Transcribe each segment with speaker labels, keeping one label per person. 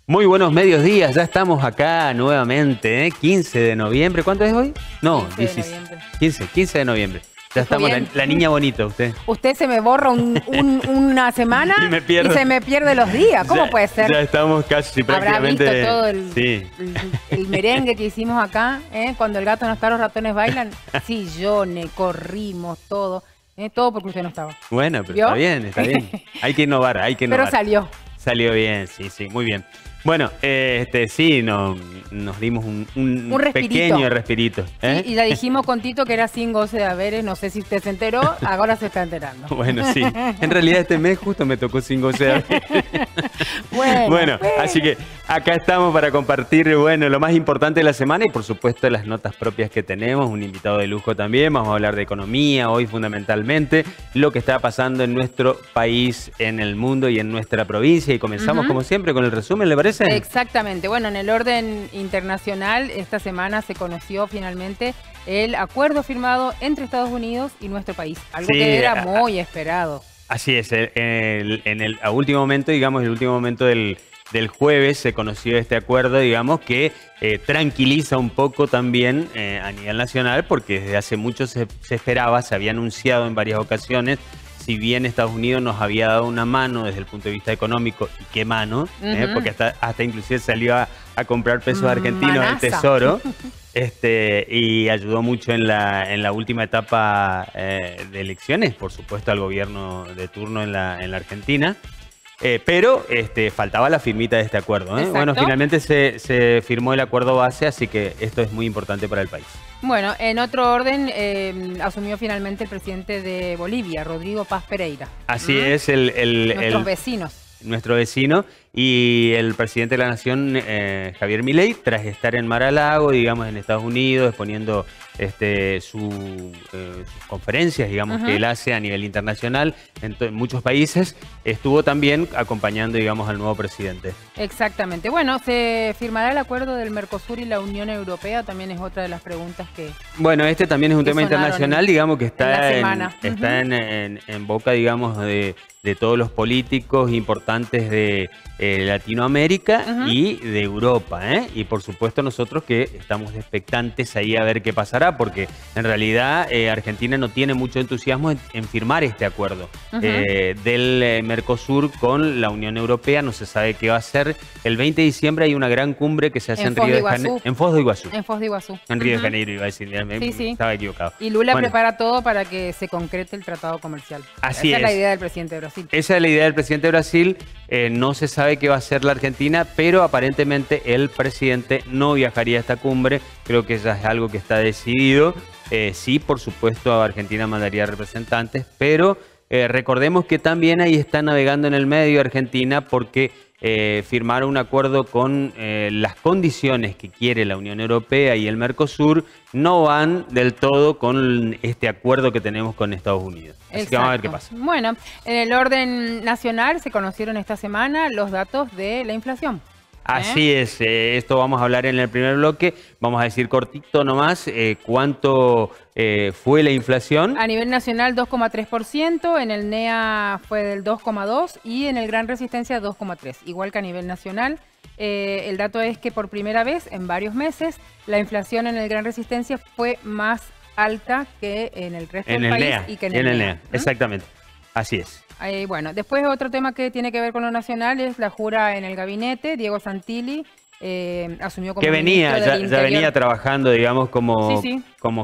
Speaker 1: Muy buenos medios días, ya estamos acá nuevamente, 15 de noviembre. ¿Cuánto es hoy? No, 15 de noviembre. Ya estamos, la niña bonita, usted.
Speaker 2: Usted se me borra una semana y se me pierde los días. ¿Cómo puede ser?
Speaker 1: Ya estamos casi prácticamente...
Speaker 2: ¿Habrá visto todo el merengue que hicimos acá? Cuando el gato no está, los ratones bailan. Sillones, corrimos, todo. Todo porque usted no estaba.
Speaker 1: Bueno, pero ¿vio? Está bien. Hay que innovar,
Speaker 2: Pero salió.
Speaker 1: Salió bien, sí, muy bien. Bueno, sí, nos dimos un pequeño respirito.
Speaker 2: Sí, y la dijimos con Tito que era sin goce de haberes. No sé si usted se enteró, ahora se está enterando.
Speaker 1: Bueno, sí. En realidad este mes justo me tocó sin goce de haberes. Bueno, así que acá estamos para compartir, lo más importante de la semana y por supuesto las notas propias que tenemos. Un invitado de lujo también. Vamos a hablar de economía hoy fundamentalmente. Lo que está pasando en nuestro país, en el mundo y en nuestra provincia. Y comenzamos como siempre con el resumen, ¿le parece?
Speaker 2: Exactamente. Bueno, en el orden internacional, esta semana se conoció finalmente el acuerdo firmado entre Estados Unidos y nuestro país. Algo que era muy esperado.
Speaker 1: Así es. A último momento, digamos, el último momento del jueves se conoció este acuerdo, digamos, que tranquiliza un poco también a nivel nacional, porque desde hace mucho se esperaba, se había anunciado en varias ocasiones. Si bien Estados Unidos nos había dado una mano desde el punto de vista económico, y qué mano, porque hasta inclusive salió a comprar pesos argentinos al Tesoro, y ayudó mucho en la última etapa de elecciones, por supuesto, al gobierno de turno en la Argentina. Pero faltaba la firmita de este acuerdo. Bueno, finalmente se firmó el acuerdo base, así que esto es muy importante para el país.
Speaker 2: Bueno, en otro orden, asumió finalmente el presidente de Bolivia, Rodrigo Paz Pereira.
Speaker 1: Así es, nuestro vecino y el presidente de la Nación, Javier Milei, tras estar en Mar-a-Lago, digamos, en Estados Unidos, exponiendo sus conferencias, digamos, que él hace a nivel internacional en muchos países, estuvo también acompañando, digamos, al nuevo presidente. Exactamente.
Speaker 2: Bueno, ¿se firmará el acuerdo del Mercosur y la Unión Europea? También es otra de las preguntas que...
Speaker 1: Bueno, también es un tema internacional, digamos, que está en boca, digamos, de todos los políticos importantes de Latinoamérica y de Europa, y por supuesto nosotros que estamos expectantes ahí a ver qué pasará, porque en realidad Argentina no tiene mucho entusiasmo en firmar este acuerdo del Mercosur con la Unión Europea. No se sabe qué va a hacer. El 20 de diciembre hay una gran cumbre que se hace en Río de Janeiro. En Foz do Iguazú. En Río de Janeiro, iba a decir. Estaba equivocado.
Speaker 2: Y Lula prepara todo para que se concrete el tratado comercial.
Speaker 1: Así es.
Speaker 2: Esa es la idea del presidente de Brasil.
Speaker 1: Esa es la idea del presidente de Brasil. No se sabe qué va a hacer la Argentina, pero aparentemente el presidente no viajaría a esta cumbre. Creo que ya es algo que está decidido. Sí, por supuesto, Argentina mandaría representantes, pero recordemos que también ahí está navegando en el medio Argentina porque firmaron un acuerdo con las condiciones que quiere la Unión Europea y el Mercosur no van del todo con este acuerdo que tenemos con Estados Unidos. Así que vamos a ver qué pasa.
Speaker 2: Bueno, en el orden nacional se conocieron esta semana los datos de la inflación.
Speaker 1: Así es, esto vamos a hablar en el primer bloque. Vamos a decir cortito nomás cuánto fue la inflación.
Speaker 2: A nivel nacional 2,3%, en el NEA fue del 2,2% y en el Gran Resistencia 2,3%. Igual que a nivel nacional, el dato es que por primera vez en varios meses la inflación en el Gran Resistencia fue más alta que en el resto del país y que en el NEA.
Speaker 1: Exactamente, así es.
Speaker 2: Bueno, después otro tema que tiene que ver con lo nacional es la jura en el gabinete. Diego Santilli asumió como
Speaker 1: ministro del Interior. Ya venía trabajando, digamos, como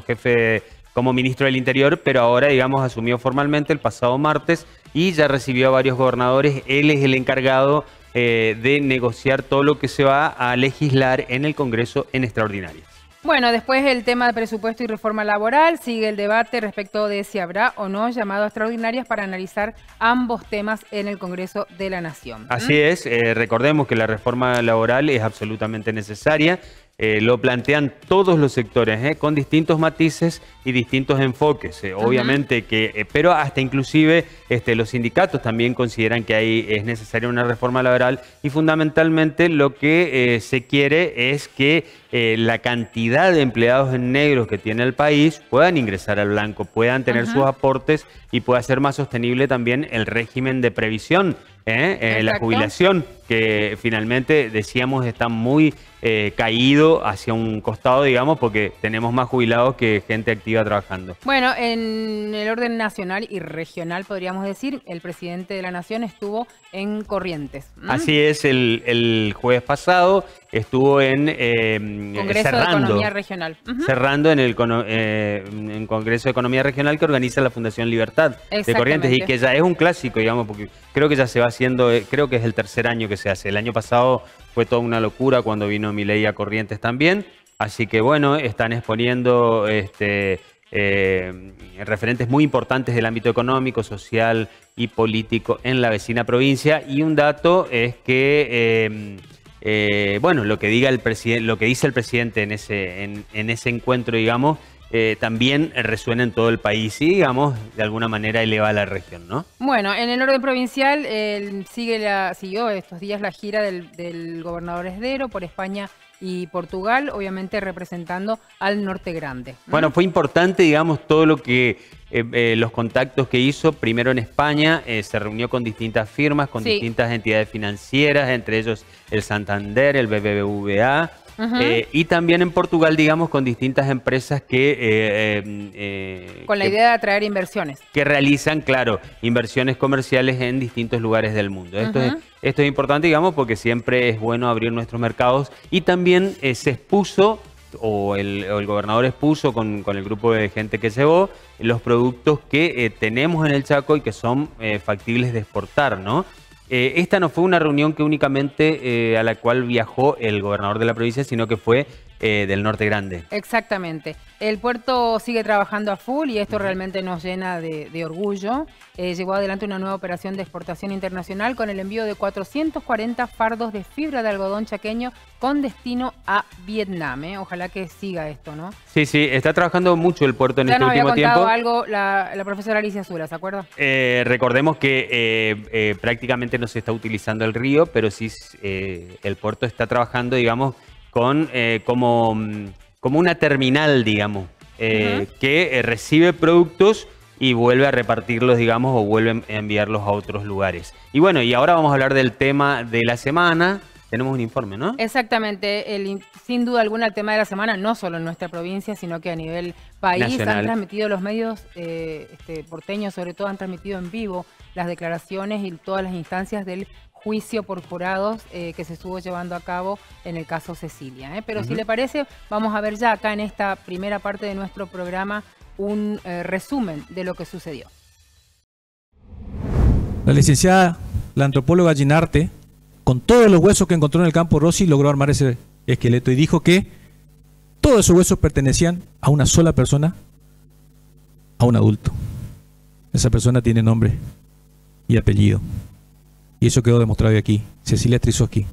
Speaker 1: jefe, como ministro del Interior, pero ahora, digamos, asumió formalmente el pasado martes y ya recibió a varios gobernadores. Él es el encargado de negociar todo lo que se va a legislar en el Congreso en extraordinarias.
Speaker 2: Bueno, después el tema de presupuesto y reforma laboral. Sigue el debate respecto de si habrá o no llamado a extraordinarias para analizar ambos temas en el Congreso de la Nación.
Speaker 1: Así es, recordemos que la reforma laboral es absolutamente necesaria. lo plantean todos los sectores, con distintos matices y distintos enfoques. Obviamente que, pero hasta inclusive los sindicatos también consideran que es necesaria una reforma laboral y fundamentalmente lo que se quiere es que la cantidad de empleados en negros que tiene el país puedan ingresar al blanco, puedan tener sus aportes y pueda ser más sostenible también el régimen de previsión, la jubilación, que finalmente decíamos está muy caído hacia un costado, digamos, porque tenemos más jubilados que gente activa trabajando.
Speaker 2: Bueno, en el orden nacional y regional, podríamos decir, el presidente de la Nación estuvo en Corrientes.
Speaker 1: Así es, el jueves pasado estuvo en
Speaker 2: Congreso de Economía Regional.
Speaker 1: Cerrando en el Congreso de Economía Regional que organiza la Fundación Libertad de Corrientes y que ya es un clásico, digamos, porque creo que ya se va haciendo, creo que es el tercer año que se hace. El año pasado fue toda una locura cuando vino Milei a Corrientes también. Así que bueno, están exponiendo referentes muy importantes del ámbito económico, social y político en la vecina provincia. Y un dato es que, bueno, lo que diga el presidente, lo que dice el presidente en ese encuentro, digamos, también resuena en todo el país y, digamos, de alguna manera eleva a la región, ¿no?
Speaker 2: Bueno, en el orden provincial siguió estos días la gira del gobernador Esdero por España y Portugal, obviamente representando al Norte Grande.
Speaker 1: Bueno, fue importante, digamos, todo lo que los contactos que hizo. Primero en España, se reunió con distintas firmas, con distintas entidades financieras, entre ellos el Santander, el BBVA. Y también en Portugal, digamos, con distintas empresas que...
Speaker 2: con la idea de atraer inversiones.
Speaker 1: Que realizan, claro, inversiones comerciales en distintos lugares del mundo. Esto es importante, digamos, porque siempre es bueno abrir nuestros mercados. Y también se expuso, o el gobernador expuso con el grupo de gente que llevó, los productos que tenemos en el Chaco y que son factibles de exportar, ¿no? Esta no fue una reunión que únicamente a la cual viajó el gobernador de la provincia, sino que fue del Norte Grande.
Speaker 2: Exactamente. El puerto sigue trabajando a full y esto realmente nos llena de orgullo. Llevó adelante una nueva operación de exportación internacional con el envío de 440 fardos de fibra de algodón chaqueño con destino a Vietnam. Ojalá que siga esto, ¿no?
Speaker 1: Sí, sí, está trabajando mucho el puerto en este último tiempo.
Speaker 2: Ya nos había contado algo la profesora Alicia Sura, ¿se acuerda?
Speaker 1: Recordemos que prácticamente no se está utilizando el río, pero sí el puerto está trabajando, digamos, con como una terminal, digamos, que recibe productos y vuelve a repartirlos, digamos, o vuelve a enviarlos a otros lugares. Y bueno, y ahora vamos a hablar del tema de la semana. Tenemos un informe, ¿no?
Speaker 2: Exactamente. Sin duda alguna, el tema de la semana, no solo en nuestra provincia, sino que a nivel país nacional. Han transmitido los medios porteños, sobre todo, han transmitido en vivo las declaraciones y todas las instancias del juicio por jurados que se estuvo llevando a cabo en el caso Cecilia. Pero si le parece, vamos a ver ya acá en esta primera parte de nuestro programa un resumen de lo que sucedió.
Speaker 3: La licenciada, la antropóloga Ginarte, con todos los huesos que encontró en el campo Rossi, logró armar ese esqueleto y dijo que todos esos huesos pertenecían a una sola persona, a un adulto. Esa persona tiene nombre y apellido. Y eso quedó demostrado aquí. Cecilia Strisowski.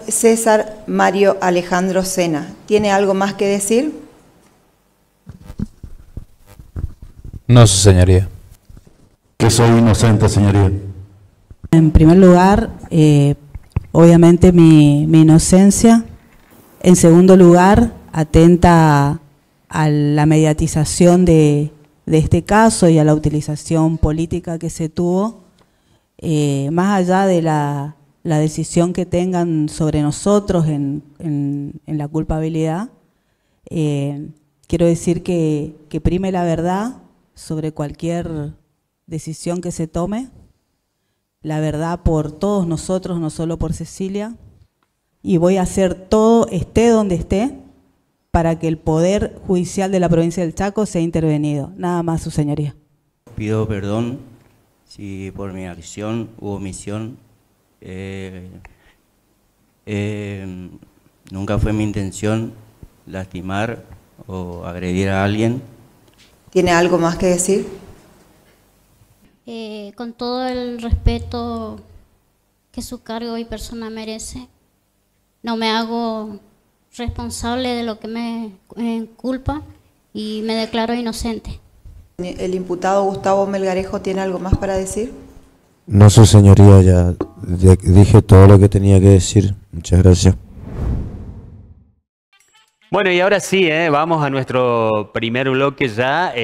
Speaker 4: César Mario Alejandro Sena, ¿tiene algo más que decir?
Speaker 5: No, su señoría.
Speaker 6: Que soy inocente, señoría.
Speaker 7: En primer lugar, obviamente mi inocencia. En segundo lugar, atenta a la mediatización de este caso y a la utilización política que se tuvo. Más allá de la decisión que tengan sobre nosotros en la culpabilidad, quiero decir que prime la verdad sobre cualquier decisión que se tome, la verdad por todos nosotros, no solo por Cecilia, y voy a hacer todo, esté donde esté, para que el Poder Judicial de la provincia del Chaco sea intervenido. Nada más, su señoría.
Speaker 8: Pido perdón si por mi acción u omisión nunca fue mi intención lastimar o agredir a alguien.
Speaker 4: ¿Tiene algo más que decir?
Speaker 9: Con todo el respeto que su cargo y persona merece, no me hago responsable de lo que me culpa y me declaro inocente.
Speaker 4: ¿El imputado Gustavo Melgarejo tiene algo más para decir?
Speaker 10: No, su señoría, ya dije todo lo que tenía que decir. Muchas gracias.
Speaker 1: Bueno, y ahora sí, vamos a nuestro primer bloque ya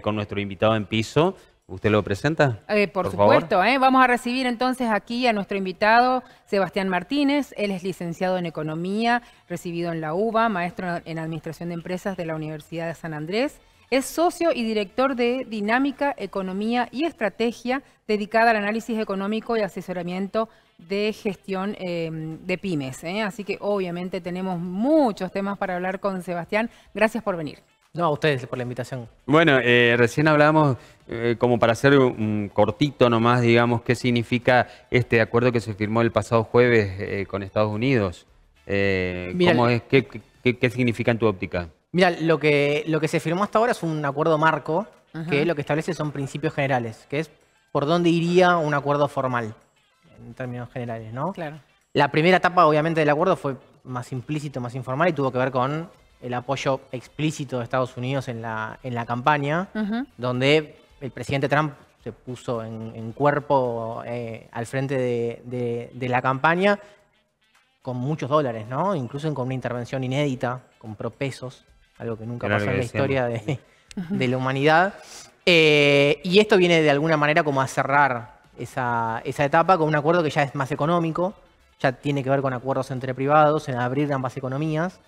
Speaker 1: con nuestro invitado en piso. ¿Usted lo presenta?
Speaker 2: Por supuesto, vamos a recibir entonces aquí a nuestro invitado Sebastián Martínez. Él es licenciado en Economía, recibido en la UBA, maestro en Administración de Empresas de la Universidad de San Andrés. Es socio y director de Dinámica, Economía y Estrategia, dedicada al análisis económico y asesoramiento de gestión de pymes. Así que obviamente tenemos muchos temas para hablar con Sebastián. Gracias por venir.
Speaker 11: No, a ustedes por la invitación.
Speaker 1: Bueno, recién hablábamos, como para hacer un cortito nomás, digamos, qué significa este acuerdo que se firmó el pasado jueves con Estados Unidos. ¿Cómo es? ¿Qué significa en tu óptica?
Speaker 11: Mira, lo que se firmó hasta ahora es un acuerdo marco, que lo que establece son principios generales, que es por dónde iría un acuerdo formal, en términos generales, ¿no?
Speaker 2: Claro.
Speaker 11: La primera etapa, obviamente, del acuerdo fue más implícito, más informal y tuvo que ver con el apoyo explícito de Estados Unidos en la campaña, donde el presidente Trump se puso en cuerpo al frente de la campaña con muchos dólares, ¿no? Incluso con una intervención inédita, compró pesos, algo que nunca pasó en la historia de la humanidad. Y esto viene de alguna manera como a cerrar esa etapa con un acuerdo que ya es más económico, ya tiene que ver con acuerdos entre privados, en abrir ambas economías.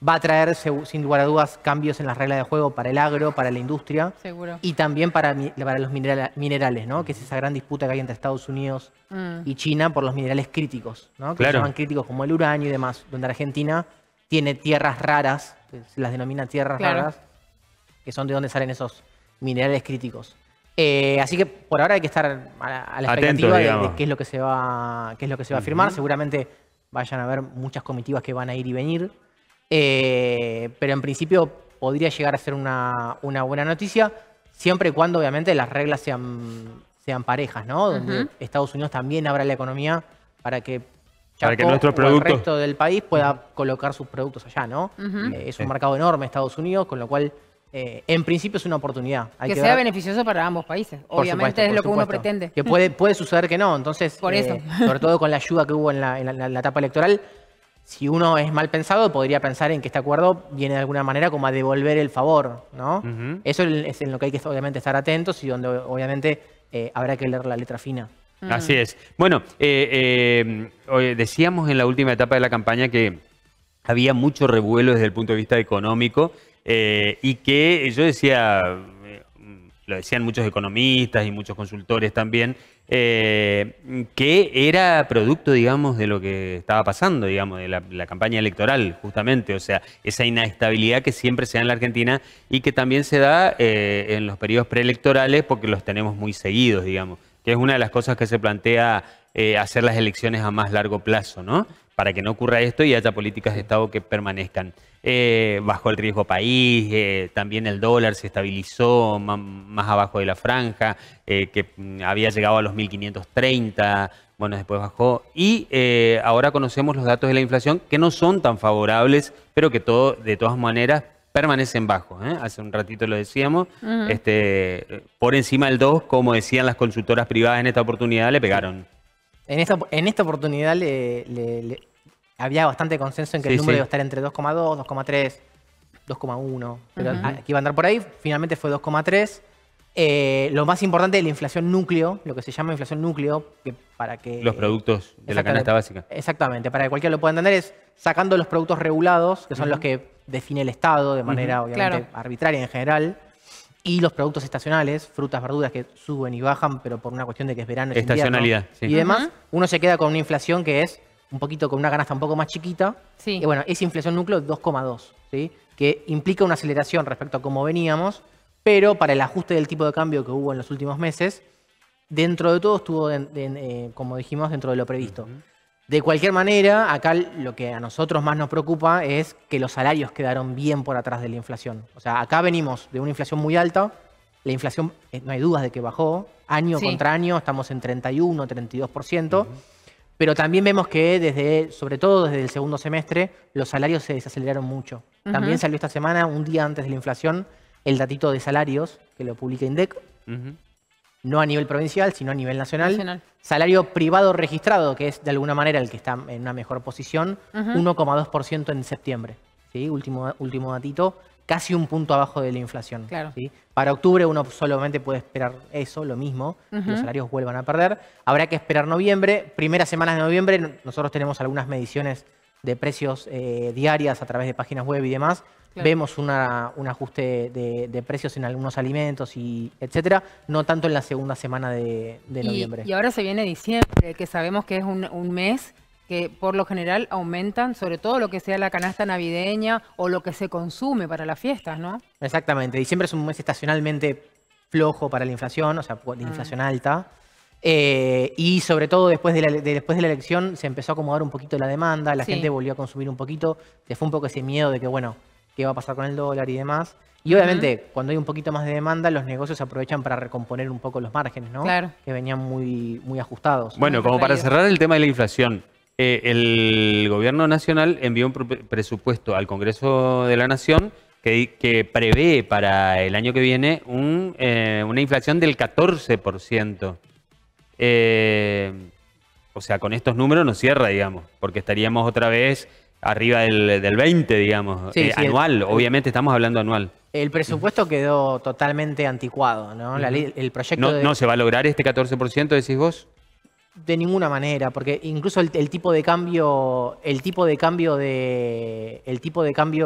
Speaker 11: Va a traer, sin lugar a dudas, cambios en las reglas de juego para el agro, para la industria.
Speaker 2: Seguro.
Speaker 11: Y también para los minerales, ¿no? Que es esa gran disputa que hay entre Estados Unidos y China por los minerales críticos, ¿no? Que se llaman críticos como el uranio y demás, donde Argentina tiene tierras raras, se las denomina tierras raras, que son de donde salen esos minerales críticos. Así que por ahora hay que estar a la expectativa de qué es lo que se va a firmar. Seguramente vayan a haber muchas comitivas que van a ir y venir. Pero en principio podría llegar a ser una buena noticia, siempre y cuando obviamente las reglas sean parejas, ¿no? Donde Estados Unidos también abra la economía para que
Speaker 1: nuestros productos,
Speaker 11: el resto del país pueda colocar sus productos allá, ¿no? Es un mercado enorme Estados Unidos, con lo cual en principio es una oportunidad.
Speaker 2: Que sea beneficioso para ambos países, obviamente es lo que uno pretende.
Speaker 11: Que puede suceder que no, entonces,
Speaker 2: por eso.
Speaker 11: Sobre todo con la ayuda que hubo en la etapa electoral, si uno es mal pensado, podría pensar en que este acuerdo viene de alguna manera como a devolver el favor, ¿no? Eso es en lo que hay que obviamente estar atentos y donde obviamente habrá que leer la letra fina.
Speaker 1: Así es. Bueno, decíamos en la última etapa de la campaña que había mucho revuelo desde el punto de vista económico y que yo decía, lo decían muchos economistas y muchos consultores también, que era producto, digamos, de lo que estaba pasando, digamos, de la campaña electoral, justamente. O sea, esa inestabilidad que siempre se da en la Argentina y que también se da en los periodos preelectorales porque los tenemos muy seguidos, digamos. Que es una de las cosas que se plantea hacer las elecciones a más largo plazo, ¿no? Para que no ocurra esto y haya políticas de Estado que permanezcan. Bajo el riesgo país, también el dólar se estabilizó más abajo de la franja, que había llegado a los 1.530, bueno, después bajó. Y ahora conocemos los datos de la inflación, que no son tan favorables, pero que de todas maneras permanecen bajos. Hace un ratito lo decíamos, por encima del 2, como decían las consultoras privadas en esta oportunidad, le pegaron.
Speaker 11: En esta oportunidad había bastante consenso en que el número iba a estar entre 2,2, 2,3, 2,1. Pero aquí iba a andar por ahí. Finalmente fue 2,3. Lo más importante es la inflación núcleo, lo que se llama inflación núcleo, que para que...
Speaker 1: Los productos de la canasta básica.
Speaker 11: Exactamente. Para que cualquiera lo pueda entender es sacando los productos regulados, que son los que define el Estado de manera obviamente arbitraria en general, y los productos estacionales, frutas, verduras que suben y bajan, pero por una cuestión de que es verano, es
Speaker 1: estacionalidad,
Speaker 11: invierno, y demás, uno se queda con una inflación que es un poquito con una canasta un poco más chiquita. Y bueno, esa inflación núcleo 2,2, ¿sí? Que implica una aceleración respecto a cómo veníamos, pero para el ajuste del tipo de cambio que hubo en los últimos meses, dentro de todo estuvo, como dijimos, dentro de lo previsto. De cualquier manera, acá lo que a nosotros más nos preocupa es que los salarios quedaron bien por atrás de la inflación. O sea, acá venimos de una inflación muy alta, la inflación, no hay dudas de que bajó, año contra año estamos en 31, 32%, Pero también vemos que sobre todo desde el segundo semestre, los salarios se desaceleraron mucho. También salió esta semana, un día antes de la inflación, el datito de salarios, que lo publica INDEC, no a nivel provincial, sino a nivel nacional. Salario privado registrado, que es de alguna manera el que está en una mejor posición, 1,2% en septiembre. ¿Sí? Último datito, casi un punto abajo de la inflación.
Speaker 2: Claro.
Speaker 11: ¿Sí? Para octubre uno solamente puede esperar eso, lo mismo, que los salarios vuelvan a perder. Habrá que esperar noviembre. Primeras semanas de noviembre, nosotros tenemos algunas mediciones de precios diarias a través de páginas web y demás. Claro. Vemos un ajuste de precios en algunos alimentos y etcétera, no tanto en la segunda semana de noviembre.
Speaker 2: Y ahora se viene diciembre, que sabemos que es un mes que por lo general aumentan, sobre todo lo que sea la canasta navideña o lo que se consume para las fiestas, ¿no?
Speaker 11: Exactamente. Diciembre es un mes estacionalmente flojo para la inflación, o sea, de inflación alta. Y sobre todo después de la elección se empezó a acomodar un poquito la demanda, la gente volvió a consumir un poquito, se fue un poco ese miedo de que, bueno, qué va a pasar con el dólar y demás. Y obviamente, cuando hay un poquito más de demanda, los negocios aprovechan para recomponer un poco los márgenes, ¿no?
Speaker 2: Claro.
Speaker 11: Que venían muy, muy ajustados.
Speaker 1: Bueno, como para cerrar el tema de la inflación, el gobierno nacional envió un presupuesto al Congreso de la Nación que prevé para el año que viene una inflación del 14%. O sea, con estos números no cierra, digamos, porque estaríamos otra vez arriba del 20, digamos, anual. Obviamente estamos hablando anual.
Speaker 11: El presupuesto quedó totalmente anticuado, ¿no? El proyecto
Speaker 1: ¿No se va a lograr este 14%, decís vos?
Speaker 11: De ninguna manera, porque incluso el tipo de cambio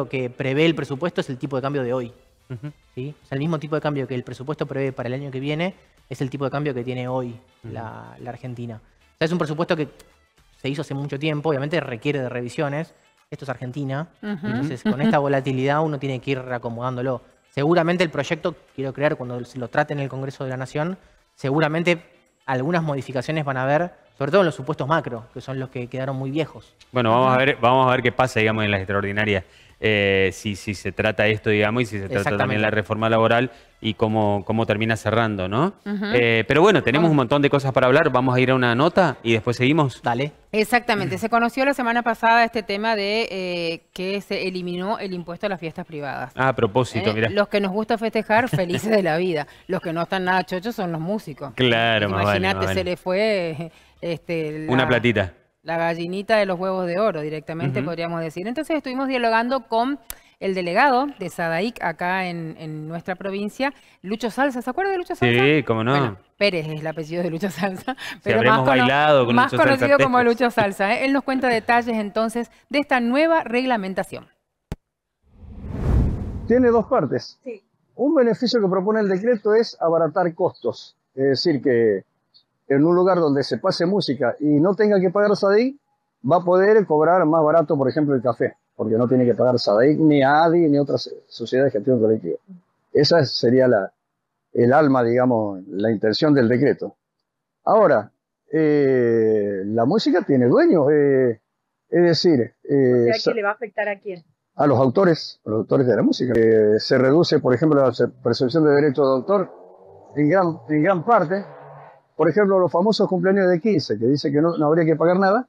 Speaker 11: que prevé el presupuesto es el tipo de cambio de hoy. ¿Sí? O sea, el mismo tipo de cambio que el presupuesto prevé para el año que viene es el tipo de cambio que tiene hoy la Argentina. O sea, es un presupuesto que se hizo hace mucho tiempo, obviamente requiere de revisiones. Esto es Argentina, entonces con esta volatilidad uno tiene que ir reacomodándolo. Seguramente el proyecto, quiero creer, cuando se lo trate en el Congreso de la Nación, seguramente algunas modificaciones van a haber, sobre todo en los supuestos macro, que son los que quedaron muy viejos.
Speaker 1: Bueno, vamos a ver qué pasa, digamos, en las extraordinarias. Si se trata esto, digamos, y si se trata también la reforma laboral y cómo termina cerrando, ¿no? Pero bueno, tenemos un montón de cosas para hablar. Vamos a ir a una nota y después seguimos.
Speaker 11: Dale.
Speaker 2: Exactamente. Se conoció la semana pasada este tema de que se eliminó el impuesto a las fiestas privadas.
Speaker 1: Ah, a propósito, mirá.
Speaker 2: Los que nos gusta festejar, felices de la vida. Los que no están nada chochos son los músicos.
Speaker 1: Claro, más vale.
Speaker 2: Imagínate, se le fue
Speaker 1: una platita.
Speaker 2: La gallinita de los huevos de oro, directamente podríamos decir. Entonces estuvimos dialogando con el delegado de SADAIC acá en nuestra provincia, Lucho Salsa. ¿Se acuerda de Lucho Salsa?
Speaker 1: Sí, cómo no.
Speaker 2: Bueno, Pérez es el apellido de Lucho Salsa.
Speaker 1: Pero habremos bailado con
Speaker 2: más
Speaker 1: Lucho Salsa
Speaker 2: conocido como Lucho Salsa. Él nos cuenta detalles entonces de esta nueva reglamentación.
Speaker 12: Tiene dos partes. Sí. Un beneficio que propone el decreto es abaratar costos. Es decir, que en un lugar donde se pase música y no tenga que pagar SADAIC, va a poder cobrar más barato, por ejemplo, el café, porque no tiene que pagar SADAIC, ni ADI, ni otras sociedades de gestión colectiva. Esa sería el alma, digamos, la intención del decreto. Ahora, la música tiene dueño, es decir...
Speaker 13: ¿A quién le va a afectar a quién?
Speaker 12: A los autores de la música. Se reduce, por ejemplo, la percepción de derechos de autor en gran parte. Por ejemplo, los famosos cumpleaños de 15, que dice que no habría que pagar nada.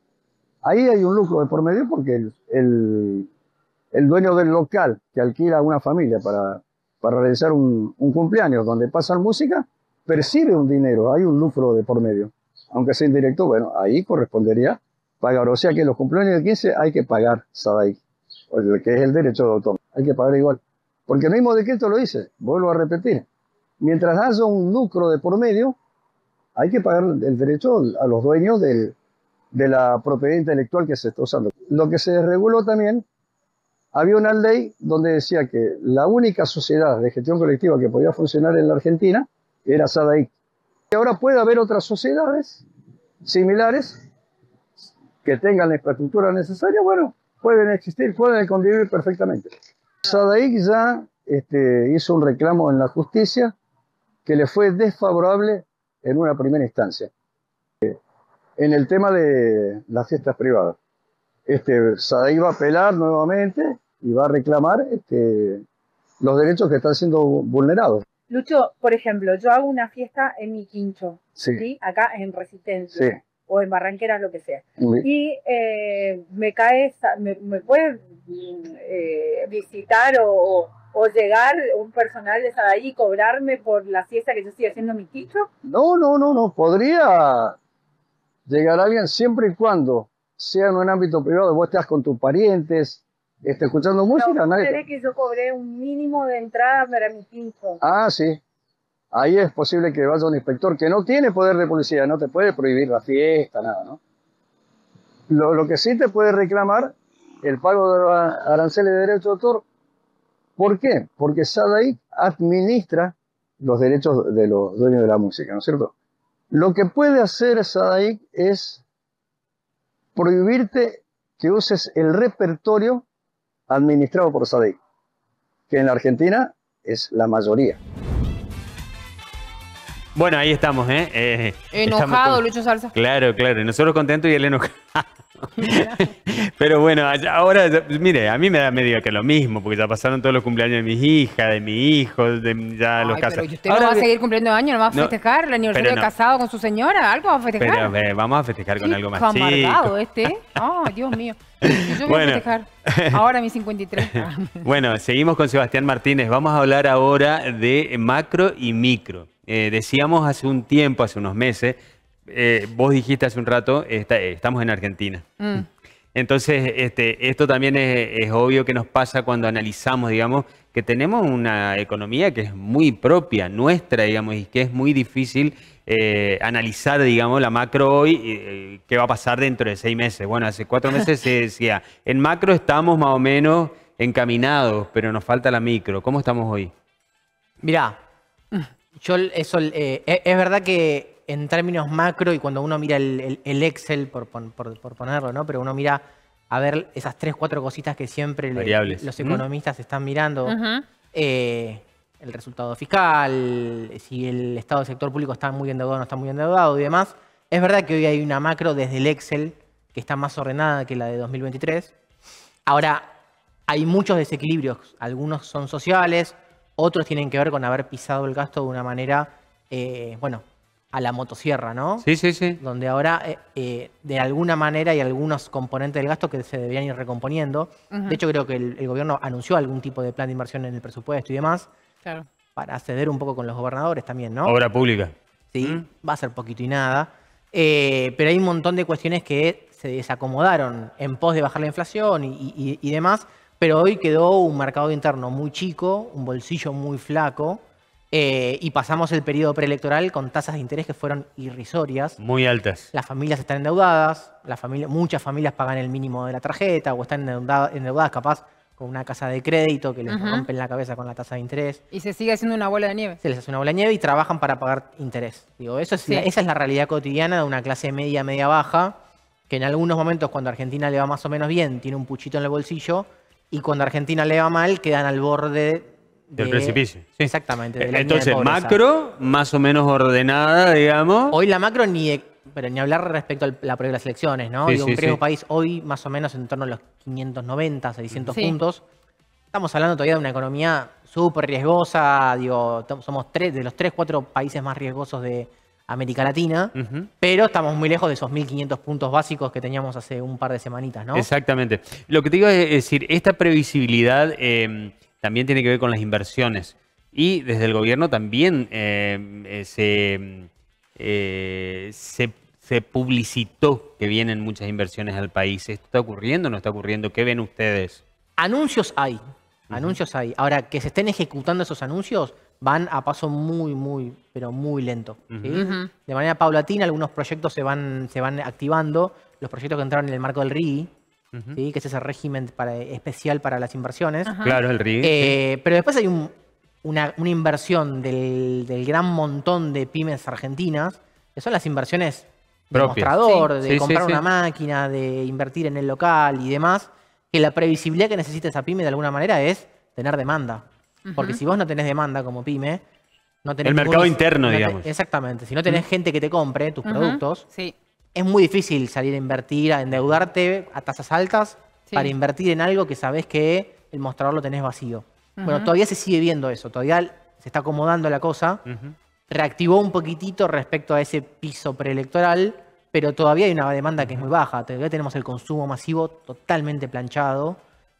Speaker 12: Ahí hay un lucro de por medio porque el dueño del local que alquila a una familia para realizar un cumpleaños donde pasan música, percibe un dinero, hay un lucro de por medio. Aunque sea indirecto, bueno, ahí correspondería pagar. O sea que en los cumpleaños de 15 hay que pagar SADAIC, que es el derecho de autor. Hay que pagar igual. Porque el mismo decreto lo dice, vuelvo a repetir. Mientras haya un lucro de por medio, hay que pagar el derecho a los dueños de la propiedad intelectual que se está usando. Lo que se reguló también, había una ley donde decía que la única sociedad de gestión colectiva que podía funcionar en la Argentina era SADAIC. Y ahora puede haber otras sociedades similares que tengan la infraestructura necesaria, bueno, pueden existir, pueden convivir perfectamente. SADAIC ya hizo un reclamo en la justicia que le fue desfavorable en una primera instancia. En el tema de las fiestas privadas, SADAIC va a apelar nuevamente y va a reclamar los derechos que están siendo vulnerados.
Speaker 13: Lucho, por ejemplo, yo hago una fiesta en mi quincho,
Speaker 12: sí.
Speaker 13: ¿sí? Acá en Resistencia.
Speaker 12: Sí.
Speaker 13: o en Barranqueras, lo que sea.
Speaker 12: Muy
Speaker 13: Y me puede visitar o llegar un personal de Sadaí y cobrarme por la siesta que yo estoy haciendo en mi quincho.
Speaker 12: No. Podría llegar alguien siempre y cuando sea en un ámbito privado, vos estás con tus parientes, escuchando música.
Speaker 13: No, ¿crees que yo cobré un mínimo de entrada para mi quincho?
Speaker 12: Ah, sí. Ahí es posible que vaya un inspector que no tiene poder de policía, no te puede prohibir la fiesta, nada, ¿no? Lo que sí te puede reclamar el pago de aranceles de derecho de autor. ¿Por qué? Porque SADAIC administra los derechos de los dueños de la música, ¿no es cierto? Lo que puede hacer SADAIC es prohibirte que uses el repertorio administrado por SADAIC, que en la Argentina es la mayoría.
Speaker 1: Bueno, ahí estamos, ¿eh?
Speaker 2: Enojado, Lucho Salsa.
Speaker 1: Claro. Y nosotros contentos y él enojado. Pero bueno, ahora, mire, a mí me da medio que lo mismo, porque ya pasaron todos los cumpleaños de mis hijas, de mi hijo, de ya los casados.
Speaker 2: Pero usted no va a seguir cumpliendo años, no va a festejar el aniversario de casado con su señora, algo va a festejar.
Speaker 1: Pero vamos a festejar con algo más chico.
Speaker 2: Amargado Dios mío. Yo voy a festejar ahora mis 53.
Speaker 1: Bueno, seguimos con Sebastián Martínez. Vamos a hablar ahora de macro y micro. Decíamos hace un tiempo, hace unos meses, vos dijiste hace un rato, estamos en Argentina. Entonces, esto también es obvio que nos pasa cuando analizamos, digamos, que tenemos una economía que es muy propia, nuestra, digamos, y que es muy difícil analizar, digamos, la macro hoy, qué va a pasar dentro de 6 meses. Bueno, hace 4 meses se decía, en macro estamos más o menos encaminados, pero nos falta la micro. ¿Cómo estamos hoy?
Speaker 11: Mirá, es verdad que en términos macro, y cuando uno mira el Excel, por ponerlo, ¿no? Pero uno mira a ver esas 3, 4 cositas que siempre los economistas están mirando. El resultado fiscal, si el estado del sector público está muy endeudado o no está muy endeudado y demás. Es verdad que hoy hay una macro desde el Excel que está más ordenada que la de 2023. Ahora, hay muchos desequilibrios. Algunos son sociales, otros tienen que ver con haber pisado el gasto de una manera, a la motosierra, ¿no?
Speaker 1: Sí.
Speaker 11: Donde ahora, de alguna manera, hay algunos componentes del gasto que se deberían ir recomponiendo. De hecho, creo que el gobierno anunció algún tipo de plan de inversión en el presupuesto y demás.
Speaker 2: Claro.
Speaker 11: Para ceder un poco con los gobernadores también, ¿no?
Speaker 1: Obra pública.
Speaker 11: Sí, va a ser poquito y nada. Pero hay un montón de cuestiones que se desacomodaron en pos de bajar la inflación y demás. Pero hoy quedó un mercado interno muy chico, un bolsillo muy flaco. Y pasamos el periodo preelectoral con tasas de interés que fueron irrisorias.
Speaker 1: Muy altas.
Speaker 11: Las familias están endeudadas, muchas familias pagan el mínimo de la tarjeta o están endeudadas capaz con una casa de crédito que les rompen la cabeza con la tasa de interés.
Speaker 2: Y se sigue haciendo una bola de nieve.
Speaker 11: Se les hace una bola de nieve y trabajan para pagar interés. Digo, esa es la realidad cotidiana de una clase media, media-baja, que en algunos momentos cuando a Argentina le va más o menos bien, tiene un puchito en el bolsillo, y cuando a Argentina le va mal, quedan al borde
Speaker 1: del precipicio. Sí.
Speaker 11: Exactamente. De la
Speaker 1: Entonces,
Speaker 11: línea de pobreza.
Speaker 1: Macro, más o menos ordenada, digamos.
Speaker 11: Hoy la macro pero ni hablar respecto a la previa de las elecciones, ¿no?
Speaker 1: Sí,
Speaker 11: Digo, un riesgo país hoy más o menos en torno a los 590, 600 puntos. Estamos hablando todavía de una economía súper riesgosa. Digo, somos de los 3, 4 países más riesgosos de América Latina, pero estamos muy lejos de esos 1.500 puntos básicos que teníamos hace un par de semanitas, ¿no?
Speaker 1: Exactamente. Lo que te digo es decir, esta previsibilidad también tiene que ver con las inversiones. Y desde el gobierno también se publicitó que vienen muchas inversiones al país. ¿Esto está ocurriendo o no está ocurriendo? ¿Qué ven ustedes?
Speaker 11: Anuncios hay. Anuncios hay. Ahora, que se estén ejecutando esos anuncios van a paso muy, pero muy lento. ¿Sí? De manera paulatina, algunos proyectos se van activando. Los proyectos que entraron en el marco del RIGI, ¿sí? Que es ese régimen especial para las inversiones.
Speaker 1: Claro, el RIGI.
Speaker 11: Pero después hay una inversión del gran montón de pymes argentinas, que son las inversiones de mostrador, de comprar una máquina, de invertir en el local y demás, que la previsibilidad que necesita esa pyme de alguna manera es tener demanda. Porque si vos no tenés demanda como pyme, no tenés...
Speaker 1: El mercado interno, digamos.
Speaker 11: Exactamente. Si no tenés gente que te compre tus productos, es muy difícil salir a invertir, a endeudarte a tasas altas para invertir en algo que sabés que el mostrador lo tenés vacío. Bueno, todavía se sigue viendo eso. Todavía se está acomodando la cosa. Reactivó un poquitito respecto a ese piso preelectoral, pero todavía hay una demanda que es muy baja. Todavía tenemos el consumo masivo totalmente planchado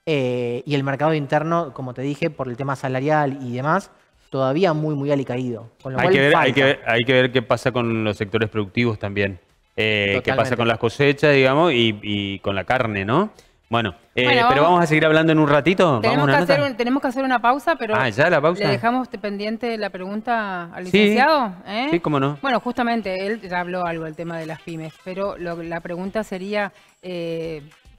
Speaker 11: y el mercado interno, como te dije, por el tema salarial y demás, todavía muy alicaído. Con lo
Speaker 1: Hay
Speaker 11: cual
Speaker 1: que ver,
Speaker 11: falta.
Speaker 1: hay que ver qué pasa con los sectores productivos también. Qué pasa
Speaker 11: Totalmente.
Speaker 1: con las cosechas, digamos, y con la carne, ¿no? Bueno,
Speaker 2: Bueno,
Speaker 1: pero vamos a seguir hablando en un ratito.
Speaker 2: Tenemos
Speaker 1: ¿Vamos a
Speaker 2: que,
Speaker 1: una nota?
Speaker 2: tenemos que hacer una pausa, pero
Speaker 1: ¿ya la pausa?
Speaker 2: le dejamos pendiente la pregunta al
Speaker 1: Sí.
Speaker 2: licenciado. ¿eh?
Speaker 1: Sí, cómo no.
Speaker 2: Bueno, justamente él ya habló algo del tema de las pymes, pero la pregunta sería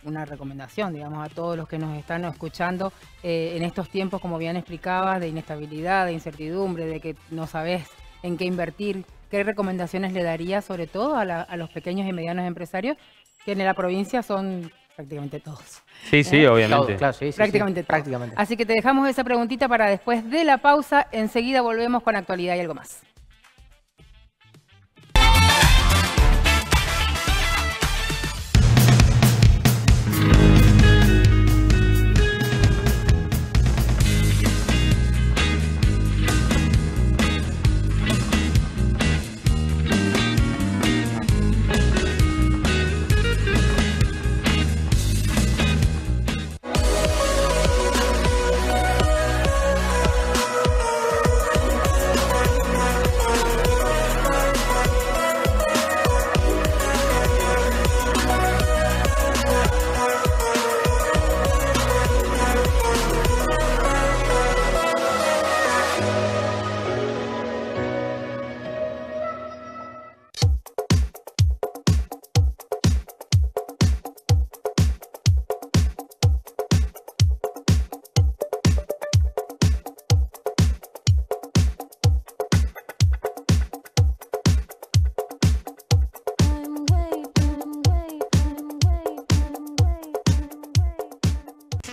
Speaker 2: una recomendación, digamos, a todos los que nos están escuchando en estos tiempos, como bien explicabas, de inestabilidad, de incertidumbre, de que no sabes en qué invertir. ¿Qué recomendaciones le daría sobre todo a los pequeños y medianos empresarios, que en la provincia son prácticamente todos?
Speaker 1: Sí, obviamente.
Speaker 11: Claro, sí,
Speaker 2: Prácticamente.
Speaker 11: prácticamente.
Speaker 2: Así que te dejamos esa preguntita para después de la pausa. Enseguida volvemos con actualidad y algo más.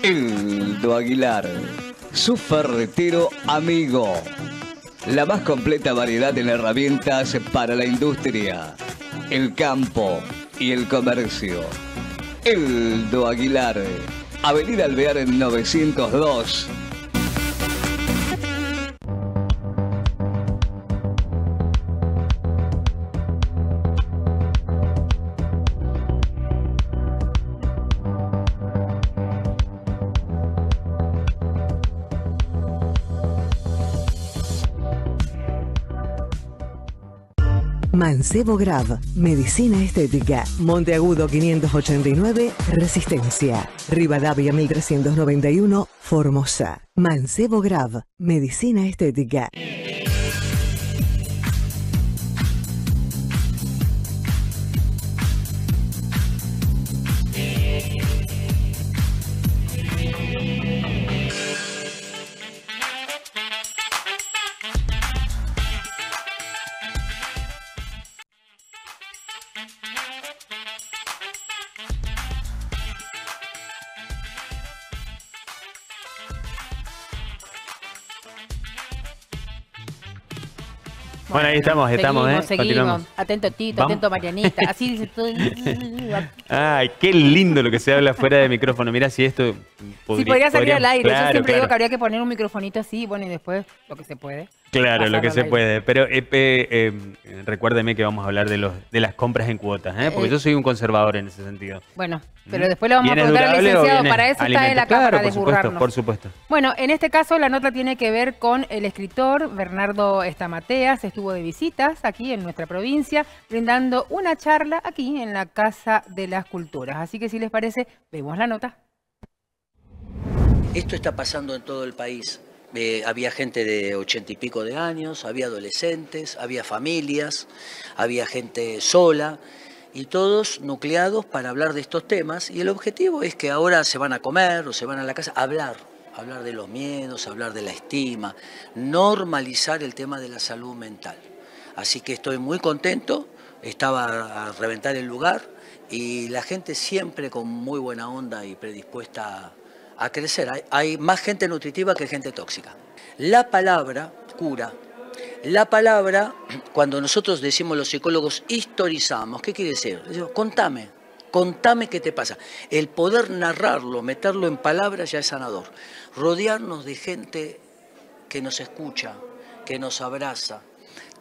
Speaker 14: Eldo Aguilar, su ferretero amigo. La más completa variedad en herramientas para la industria, el campo y el comercio. Eldo Aguilar, Avenida Alvear en 902.
Speaker 15: Mancebo Grav, Medicina Estética, Monteagudo 589, Resistencia, Rivadavia 1391, Formosa. Mancebo Grav, Medicina Estética.
Speaker 1: Bueno, ahí estamos,
Speaker 2: Seguimos.
Speaker 1: Continuamos.
Speaker 2: Atento Tito,
Speaker 1: Vamos.
Speaker 2: atento Marianita. Así dice todo.
Speaker 1: Ay, qué lindo lo que se habla fuera de micrófono. Mira si esto
Speaker 2: Si podría salir al aire.
Speaker 1: Claro,
Speaker 2: Yo siempre digo
Speaker 1: claro.
Speaker 2: que habría que poner un microfonito así, bueno, y después lo que se puede.
Speaker 1: Claro, lo que
Speaker 2: pasarlo
Speaker 1: se
Speaker 2: al aire.
Speaker 1: puede. Pero recuérdeme que vamos a hablar de las compras en cuotas, porque yo soy un conservador en ese sentido.
Speaker 2: Bueno, pero después le vamos a
Speaker 1: ¿Viene
Speaker 2: preguntar al
Speaker 1: durable o
Speaker 2: licenciado.
Speaker 1: viene
Speaker 2: Para eso está en la
Speaker 1: alimento?
Speaker 2: cámara
Speaker 1: Claro,
Speaker 2: de burlarnos.
Speaker 1: por supuesto.
Speaker 2: Bueno, en este caso la nota tiene que ver con el escritor Bernardo Estamateas. Estuvo de visitas aquí en nuestra provincia, brindando una charla aquí en la Casa de las Culturas. Así que si les parece, vemos la nota.
Speaker 16: Esto está pasando en todo el país. Había gente de 80 y pico de años, había adolescentes, había familias, había gente sola y todos nucleados para hablar de estos temas. Y el objetivo es que ahora se van a comer o se van a la casa a hablar de los miedos, hablar de la estima, normalizar el tema de la salud mental. Así que estoy muy contento, estaba a reventar el lugar y la gente siempre con muy buena onda y predispuesta a crecer. Hay más gente nutritiva que gente tóxica. La palabra cura. La palabra, cuando nosotros decimos los psicólogos, historizamos. ¿Qué quiere decir? Decimos, contame qué te pasa. El poder narrarlo, meterlo en palabras ya es sanador. Rodearnos de gente que nos escucha, que nos abraza.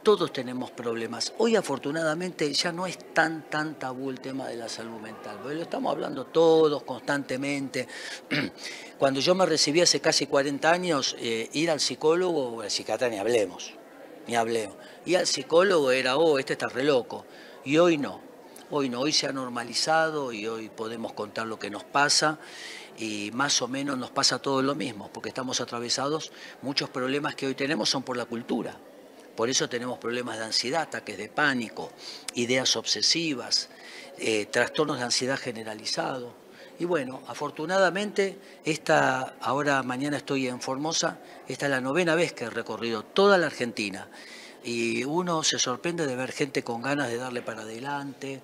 Speaker 16: Todos tenemos problemas. Hoy afortunadamente ya no es tan tabú el tema de la salud mental, porque lo estamos hablando todos constantemente. Cuando yo me recibí hace casi 40 años, ir al psicólogo o al psiquiatra ni hablemos. Y al psicólogo era, este está re loco. Y hoy no. Hoy se ha normalizado y hoy podemos contar lo que nos pasa. Y más o menos nos pasa todo lo mismo, porque estamos atravesados, muchos problemas que hoy tenemos son por la cultura. Por eso tenemos problemas de ansiedad, ataques de pánico, ideas obsesivas, trastornos de ansiedad generalizado. Y bueno, afortunadamente, mañana estoy en Formosa, esta es la 9ª vez que he recorrido toda la Argentina. Y uno se sorprende de ver gente con ganas de darle para adelante.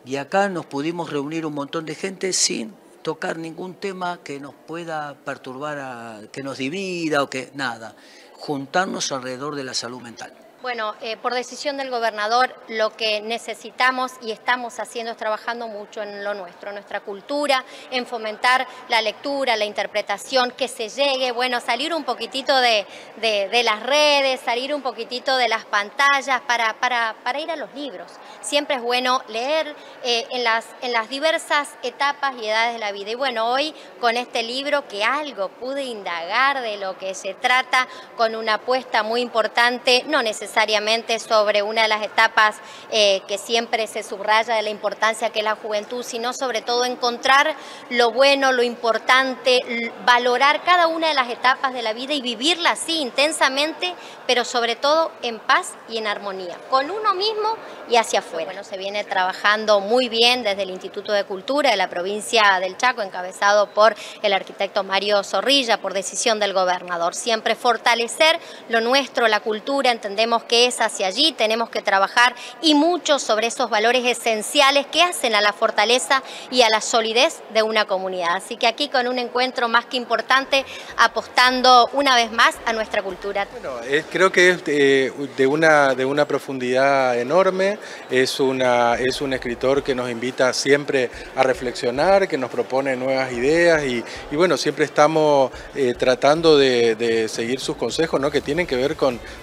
Speaker 16: Y acá nos pudimos reunir un montón de gente sin tocar ningún tema que nos pueda perturbar, que nos divida o que nada. Juntarnos alrededor de la salud mental.
Speaker 17: Bueno, por decisión del gobernador, lo que necesitamos y estamos haciendo es trabajando mucho en lo nuestro, en nuestra cultura, en fomentar la lectura, la interpretación, que se llegue, bueno, salir un poquitito de las redes, salir un poquitito de las pantallas para ir a los libros. Siempre es bueno leer en las diversas etapas y edades de la vida. Y bueno, hoy con este libro que algo pude indagar de lo que se trata, con una apuesta muy importante, no necesariamente sobre una de las etapas que siempre se subraya de la importancia que es la juventud, sino sobre todo encontrar lo bueno, lo importante, valorar cada una de las etapas de la vida y vivirla así intensamente, pero sobre todo en paz y en armonía, con uno mismo y hacia afuera. Bueno, se viene trabajando muy bien desde el Instituto de Cultura de la provincia del Chaco, encabezado por el arquitecto Mario Zorrilla, por decisión del gobernador. Siempre fortalecer lo nuestro, la cultura, entendemos que es hacia allí, tenemos que trabajar y mucho sobre esos valores esenciales que hacen a la fortaleza y a la solidez de una comunidad. Así que aquí con un encuentro más que importante, apostando una vez más a nuestra cultura.
Speaker 18: Bueno, creo que es de una profundidad enorme, es un escritor que nos invita siempre a reflexionar, que nos propone nuevas ideas y bueno, siempre estamos tratando de seguir sus consejos, ¿no? Que tienen que ver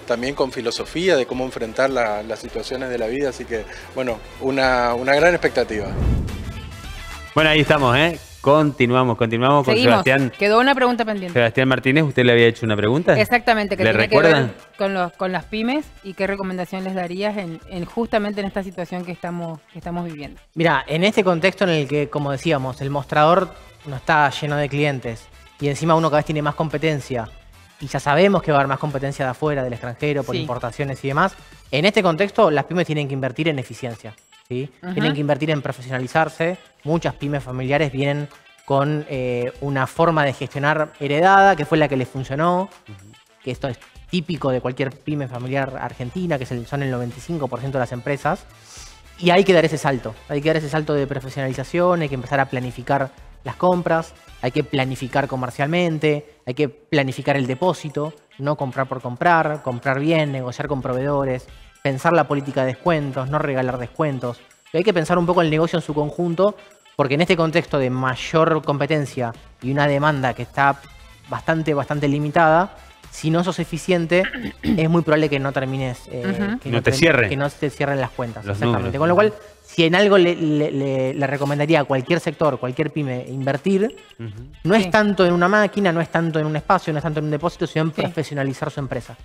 Speaker 18: también con filosofía, de cómo enfrentar las situaciones de la vida, así que bueno, una gran expectativa.
Speaker 1: Bueno, ahí estamos, Continuamos con Sebastián.
Speaker 2: Quedó una pregunta pendiente.
Speaker 1: Sebastián Martínez, ¿usted le había hecho una pregunta?
Speaker 2: Exactamente, que
Speaker 1: ¿Le
Speaker 2: tiene
Speaker 1: recuerdan?
Speaker 2: que ver con las pymes y qué recomendación les darías justamente en esta situación que estamos viviendo.
Speaker 11: Mira, en este contexto en el que, como decíamos, el mostrador no está lleno de clientes y encima uno cada vez tiene más competencia y ya sabemos que va a haber más competencia de afuera, del extranjero, por importaciones y demás, en este contexto las pymes tienen que invertir en eficiencia. ¿Sí? Tienen que invertir en profesionalizarse. Muchas pymes familiares vienen con una forma de gestionar heredada, que fue la que les funcionó, que esto es típico de cualquier pyme familiar argentina, que son el 95% de las empresas, y hay que dar ese salto. Hay que dar ese salto de profesionalización, hay que empezar a planificar las compras, hay que planificar comercialmente, hay que planificar el depósito, no comprar por comprar bien, negociar con proveedores, pensar la política de descuentos, no regalar descuentos. Hay que pensar un poco el negocio en su conjunto, porque en este contexto de mayor competencia y una demanda que está bastante limitada, si no sos eficiente, es muy probable que no termines, que no te cierren las cuentas. Exactamente. Con lo cual, si en algo le recomendaría a cualquier sector, cualquier pyme, invertir, no es tanto en una máquina, no es tanto en un espacio, no es tanto en un depósito, sino en profesionalizar su empresa.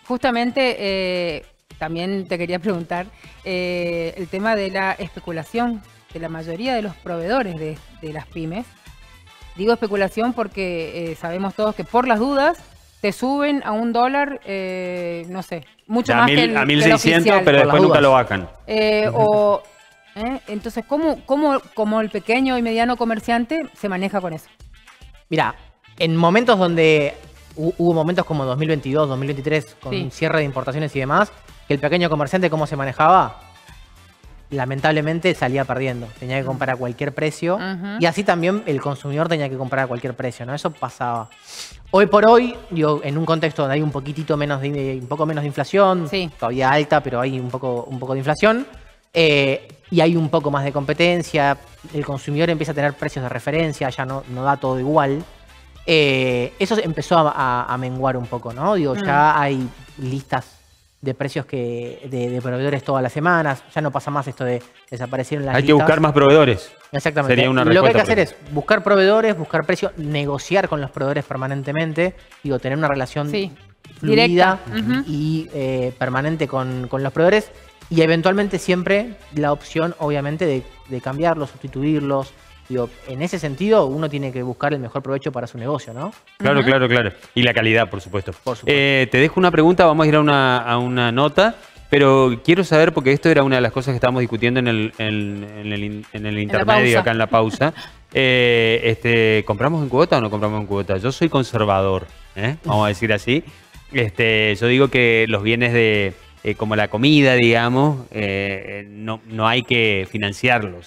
Speaker 2: Justamente, también te quería preguntar el tema de la especulación de la mayoría de los proveedores de las pymes. Digo especulación porque sabemos todos que por las dudas te suben a $1, no sé, mucho más que
Speaker 1: a 1.600, pero después nunca lo bajan.
Speaker 2: Entonces, ¿cómo el pequeño y mediano comerciante se maneja con eso?
Speaker 11: Mira, en momentos donde hubo momentos como 2022, 2023, con cierre de importaciones y demás, que el pequeño comerciante, ¿cómo se manejaba? Lamentablemente salía perdiendo. Tenía que comprar a cualquier precio. Y así también el consumidor tenía que comprar a cualquier precio, ¿no? Eso pasaba. Hoy por hoy, digo, en un contexto donde hay un poco menos de inflación, todavía alta, pero hay un poco de inflación, y hay un poco más de competencia, el consumidor empieza a tener precios de referencia, ya no da todo igual. Eso empezó a menguar un poco, ¿no? Digo, ya hay listas de precios de proveedores todas las semanas. Ya no pasa más esto de desaparecieron las
Speaker 1: Hay
Speaker 11: listas.
Speaker 1: que buscar más proveedores.
Speaker 11: Exactamente.
Speaker 1: Sería una
Speaker 11: Lo que hay que
Speaker 1: respuesta
Speaker 11: hacer es buscar proveedores, buscar precios, negociar con los proveedores permanentemente, digo, tener una relación fluida
Speaker 2: directa.
Speaker 11: y permanente con los proveedores y eventualmente siempre la opción, obviamente, de cambiarlos, sustituirlos. Digo, en ese sentido, uno tiene que buscar el mejor provecho para su negocio, ¿no?
Speaker 1: Claro, claro, claro. Y la calidad, por supuesto. Te dejo una pregunta, vamos a ir a una nota, pero quiero saber, porque esto era una de las cosas que estábamos discutiendo en el intermedio, acá en la pausa. ¿Compramos en cuota o no compramos en cuota? Yo soy conservador, vamos a decir así. Yo digo que los bienes como la comida, digamos, no hay que financiarlos.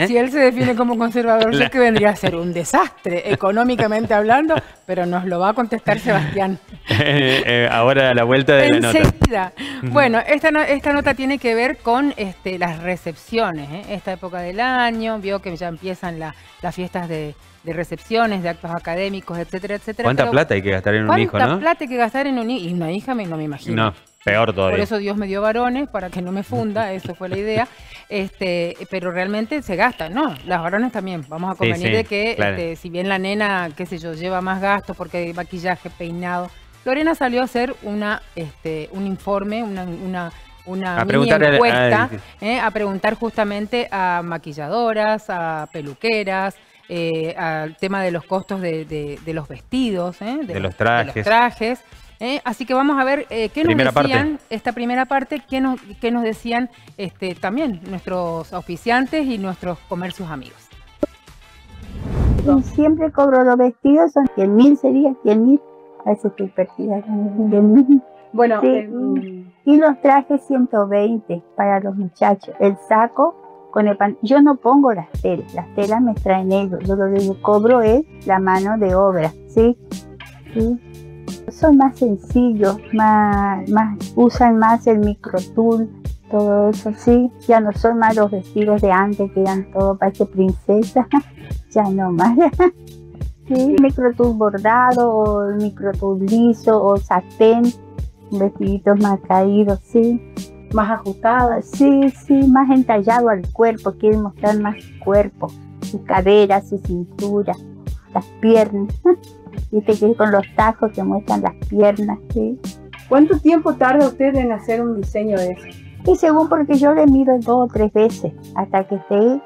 Speaker 2: Si él se define como conservador, sé que vendría a ser un desastre, económicamente hablando, pero nos lo va a contestar Sebastián.
Speaker 1: Ahora a la vuelta de la nota.
Speaker 2: Enseguida. Bueno, esta nota tiene que ver con las recepciones. Esta época del año, vio que ya empiezan las fiestas de recepciones, de actos académicos, etcétera, etcétera.
Speaker 1: ¿Cuánta plata hay que gastar en un hijo, no?
Speaker 2: ¿Cuánta plata hay que gastar en un hijo? Y una hija no me imagino.
Speaker 1: No, peor todavía.
Speaker 2: Por eso Dios me dio varones, para que no me funda, eso fue la idea. Pero realmente se gasta, ¿no? Las varones también. Vamos a convenir de que,
Speaker 1: claro.
Speaker 2: Si bien la nena, qué sé yo, lleva más gastos porque hay maquillaje, peinado. Lorena salió a hacer un informe, una mini encuesta, a preguntar justamente a maquilladoras, a peluqueras, al tema de los costos de los vestidos,
Speaker 1: de los trajes.
Speaker 2: Así que vamos a ver qué nos decían, esta primera parte, qué nos decían también nuestros auspiciantes y nuestros comercios amigos.
Speaker 19: Y siempre cobro los vestidos, son 100.000 sería 100.000. A veces estoy perdida con el mil.
Speaker 13: Bueno,
Speaker 19: sí. Y los trajes 120 para los muchachos. El saco con el pan. Yo no pongo las telas me traen ellos. Yo lo que yo cobro es la mano de obra, ¿sí? ¿Sí? Son más sencillos, usan más el microtool, todo eso, sí. Ya no son más los vestidos de antes que eran todo parece princesa. Ya no más. Sí, microtool bordado, o microtool liso, o satén, vestiditos más caídos, sí.
Speaker 13: Más ajustados.
Speaker 19: Sí, más entallado al cuerpo, quieren mostrar más cuerpo, su cadera, su cintura, las piernas. Viste que con los tacos que muestran las piernas, sí.
Speaker 13: ¿Cuánto tiempo tarda usted en hacer un diseño de eso?
Speaker 19: Y según porque yo le mido 2 o 3 veces, hasta que esté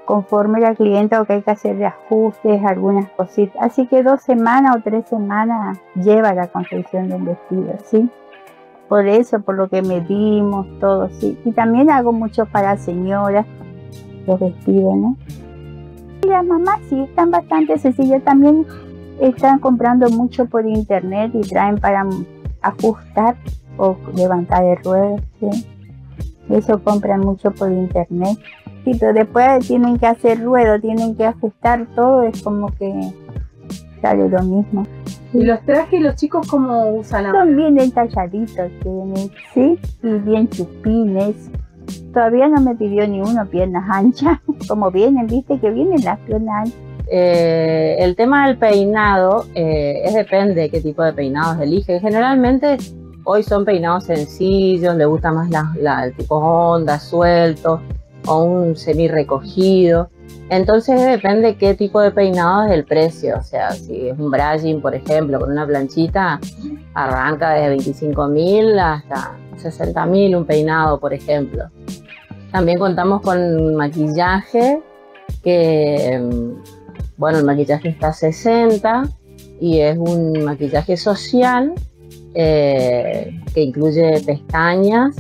Speaker 19: conforme la clienta o que hay que hacerle ajustes, algunas cositas. Así que 2 semanas o 3 semanas lleva la confección de un vestido, ¿sí? Por eso, por lo que medimos, todo, sí. Y también hago mucho para señoras, los vestidos, ¿no? Y las mamás sí, están bastante sencillas. También están comprando mucho por internet y traen para ajustar o levantar el ruedo, ¿sí? Eso compran mucho por internet. Sí, pero después tienen que hacer ruedo, tienen que ajustar todo, es como que sale lo mismo.
Speaker 13: ¿Y los trajes los chicos cómo usan ahora?
Speaker 19: Son bien entalladitos, tienen, sí, y bien chupines. Todavía no me pidió ni uno piernas anchas, como vienen, viste que vienen las piernas anchas.
Speaker 20: El tema del peinado, depende de qué tipo de peinados elige. Generalmente hoy son peinados sencillos, le gusta más el tipo onda, suelto, o un semi recogido. Entonces depende qué tipo de peinado es el precio. O sea, si es un brushing, por ejemplo, con una planchita, arranca desde 25.000 hasta 60.000 un peinado, por ejemplo. También contamos con maquillaje, que, bueno, el maquillaje está a 60 y es un maquillaje social que incluye pestañas.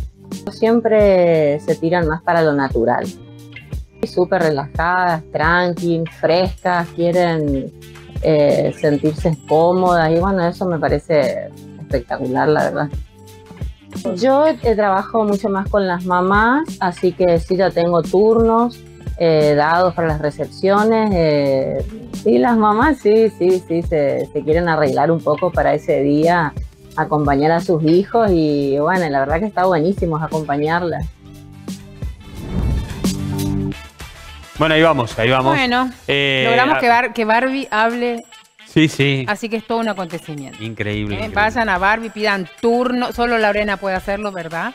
Speaker 20: Siempre se tiran más para lo natural. Súper relajadas, tranqui, frescas, quieren sentirse cómodas y bueno, eso me parece espectacular, la verdad. Yo trabajo mucho más con las mamás, así que sí, ya tengo turnos dados para las recepciones. Sí, las mamás sí, se quieren arreglar un poco para ese día, acompañar a sus hijos y bueno, la verdad que está buenísimo acompañarlas.
Speaker 1: Bueno, ahí vamos.
Speaker 2: Bueno, logramos que Barbie hable
Speaker 1: Sí, sí.
Speaker 2: Así que es todo un acontecimiento.
Speaker 1: Increíble. increíble.
Speaker 2: Vayan a Barbie, pidan turno. Solo Lorena puede hacerlo, ¿verdad?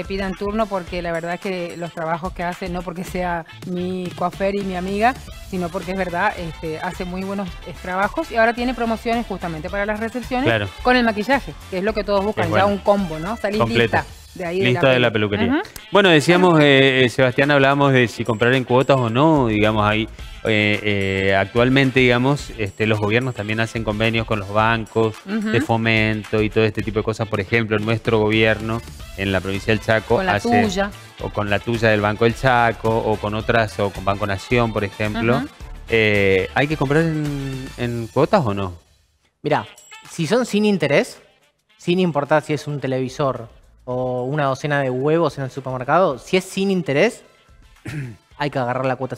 Speaker 2: Pidan turno porque la verdad es que los trabajos que hace, no porque sea mi coafer y mi amiga, sino porque es verdad, hace muy buenos trabajos y ahora tiene promociones justamente para las recepciones con el maquillaje, que es lo que todos buscan, ya un combo, ¿no? Salís lista de ahí
Speaker 1: lista de la peluquería. Bueno, decíamos, Sebastián, hablábamos de si comprar en cuotas o no, digamos, ahí actualmente, digamos, los gobiernos también hacen convenios con los bancos de fomento y todo este tipo de cosas. Por ejemplo, nuestro gobierno en la provincia del Chaco
Speaker 2: con la tuya.
Speaker 1: O con la tuya del Banco del Chaco, o con otras, o con Banco Nación, por ejemplo. ¿Hay que comprar en cuotas o no?
Speaker 11: Mirá, si son sin interés, sin importar si es un televisor o una docena de huevos en el supermercado, si es sin interés, hay que agarrar la cuota,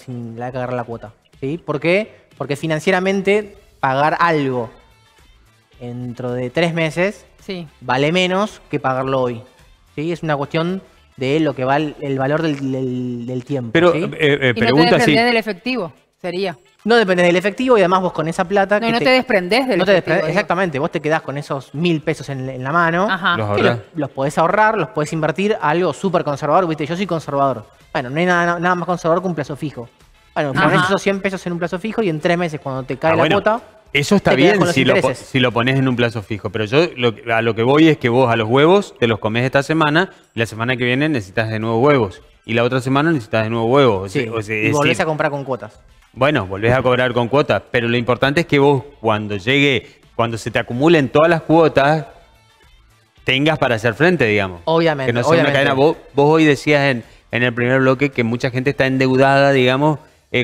Speaker 11: ¿sí? ¿Por qué? Porque financieramente pagar algo dentro de 3 meses vale menos que pagarlo hoy. ¿Sí? Es una cuestión de lo que va el valor del tiempo.
Speaker 1: Pero,
Speaker 11: ¿sí?
Speaker 2: Y no te desprendés del efectivo, sería.
Speaker 11: No dependés del efectivo y además vos con esa plata...
Speaker 2: No, no te desprendés del efectivo.
Speaker 11: Exactamente, vos te quedás con esos 1.000 pesos en la mano. Los podés ahorrar, los podés invertir a algo súper conservador. ¿Viste? Yo soy conservador. Bueno, no hay nada más conservador que un plazo fijo. Bueno, ponés esos 100 pesos en un plazo fijo y en 3 meses cuando te cae la cuota...
Speaker 1: Eso está bien si lo pones en un plazo fijo, pero yo a lo que voy es que vos a los huevos te los comes esta semana y la semana que viene necesitas de nuevo huevos. Y la otra semana necesitas de nuevo huevos.
Speaker 11: Sí, y volvés a comprar con cuotas.
Speaker 1: Bueno, volvés a cobrar con cuotas, pero lo importante es que vos cuando se te acumulen todas las cuotas, tengas para hacer frente, digamos.
Speaker 11: Obviamente.
Speaker 1: Que no sea una cadena. Vos hoy decías en el primer bloque que mucha gente está endeudada, digamos,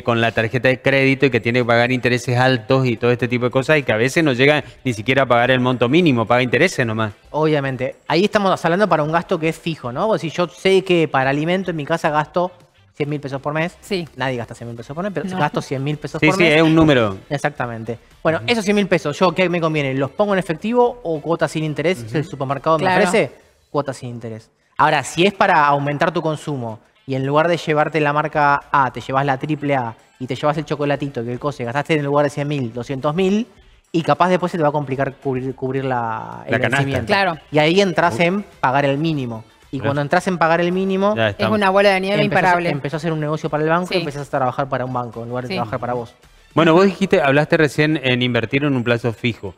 Speaker 1: con la tarjeta de crédito y que tiene que pagar intereses altos y todo este tipo de cosas y que a veces no llega ni siquiera a pagar el monto mínimo, paga intereses nomás.
Speaker 11: Obviamente. Ahí estamos hablando para un gasto que es fijo, ¿no? Pues si yo sé que para alimento en mi casa gasto 100.000 pesos por mes.
Speaker 2: Sí.
Speaker 11: Nadie gasta 100.000 pesos por mes, pero gasto 100.000 pesos por mes.
Speaker 1: Sí, es un número.
Speaker 11: Exactamente. Bueno, esos 100.000 pesos, ¿yo qué me conviene? ¿Los pongo en efectivo o cuotas sin interés? Si el supermercado me ofrece, cuotas sin interés. Ahora, si es para aumentar tu consumo y en lugar de llevarte la marca A, te llevas la AAA y te llevas el chocolatito que el coste gastaste en lugar de 100.000, 200.000 y capaz después se te va a complicar cubrir el vencimiento.
Speaker 2: Claro.
Speaker 11: Y ahí entras en pagar el mínimo. Y cuando entras en pagar el mínimo...
Speaker 2: Es una bola de nieve imparable.
Speaker 11: Empezó a hacer un negocio para el banco y empezás a trabajar para un banco en lugar de trabajar para vos.
Speaker 1: Bueno, vos hablaste recién en invertir en un plazo fijo.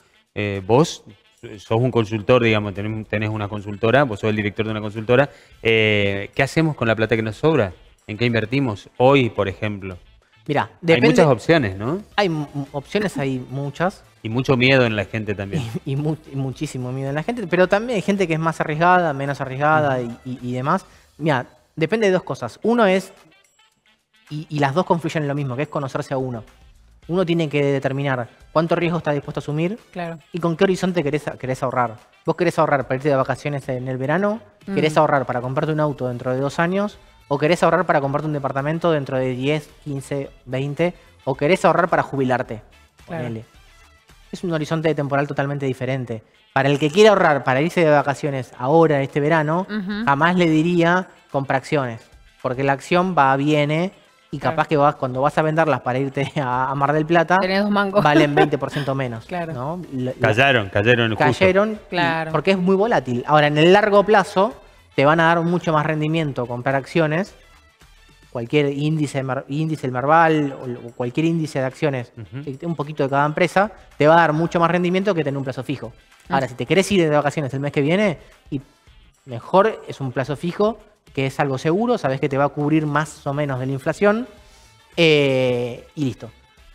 Speaker 1: Vos sos un consultor, digamos, tenés una consultora, vos sos el director de una consultora. ¿Qué hacemos con la plata que nos sobra? ¿En qué invertimos hoy, por ejemplo?
Speaker 11: Mirá,
Speaker 1: hay muchas opciones, ¿no?
Speaker 11: Hay opciones, hay muchas.
Speaker 1: Y mucho miedo en la gente también.
Speaker 11: Y muchísimo miedo en la gente, pero también hay gente que es más arriesgada, menos arriesgada y demás. Mira, depende de 2 cosas. Uno es, y las dos confluyen en lo mismo, que es conocerse a uno. Uno tiene que determinar cuánto riesgo está dispuesto a asumir y con qué horizonte querés ahorrar. ¿Vos querés ahorrar para irte de vacaciones en el verano? ¿Querés ahorrar para comprarte un auto dentro de 2 años? ¿O querés ahorrar para comprarte un departamento dentro de 10, 15, 20? ¿O querés ahorrar para jubilarte? Ponele. Es un horizonte temporal totalmente diferente. Para el que quiere ahorrar para irse de vacaciones ahora, este verano, jamás le diría compra acciones. Porque la acción va, viene, y capaz que cuando vas a venderlas para irte a Mar del Plata,
Speaker 2: tenés 2 mangos.
Speaker 11: Valen 20% menos. ¿no?
Speaker 1: Cayeron
Speaker 2: claro.
Speaker 11: Porque es muy volátil. Ahora, en el largo plazo, te van a dar mucho más rendimiento comprar acciones. Cualquier índice, el Merval o cualquier índice de acciones, un poquito de cada empresa, te va a dar mucho más rendimiento que tener un plazo fijo. Ahora, si te querés ir de vacaciones el mes que viene, y mejor es un plazo fijo, que es algo seguro, sabés que te va a cubrir más o menos de la inflación, y listo.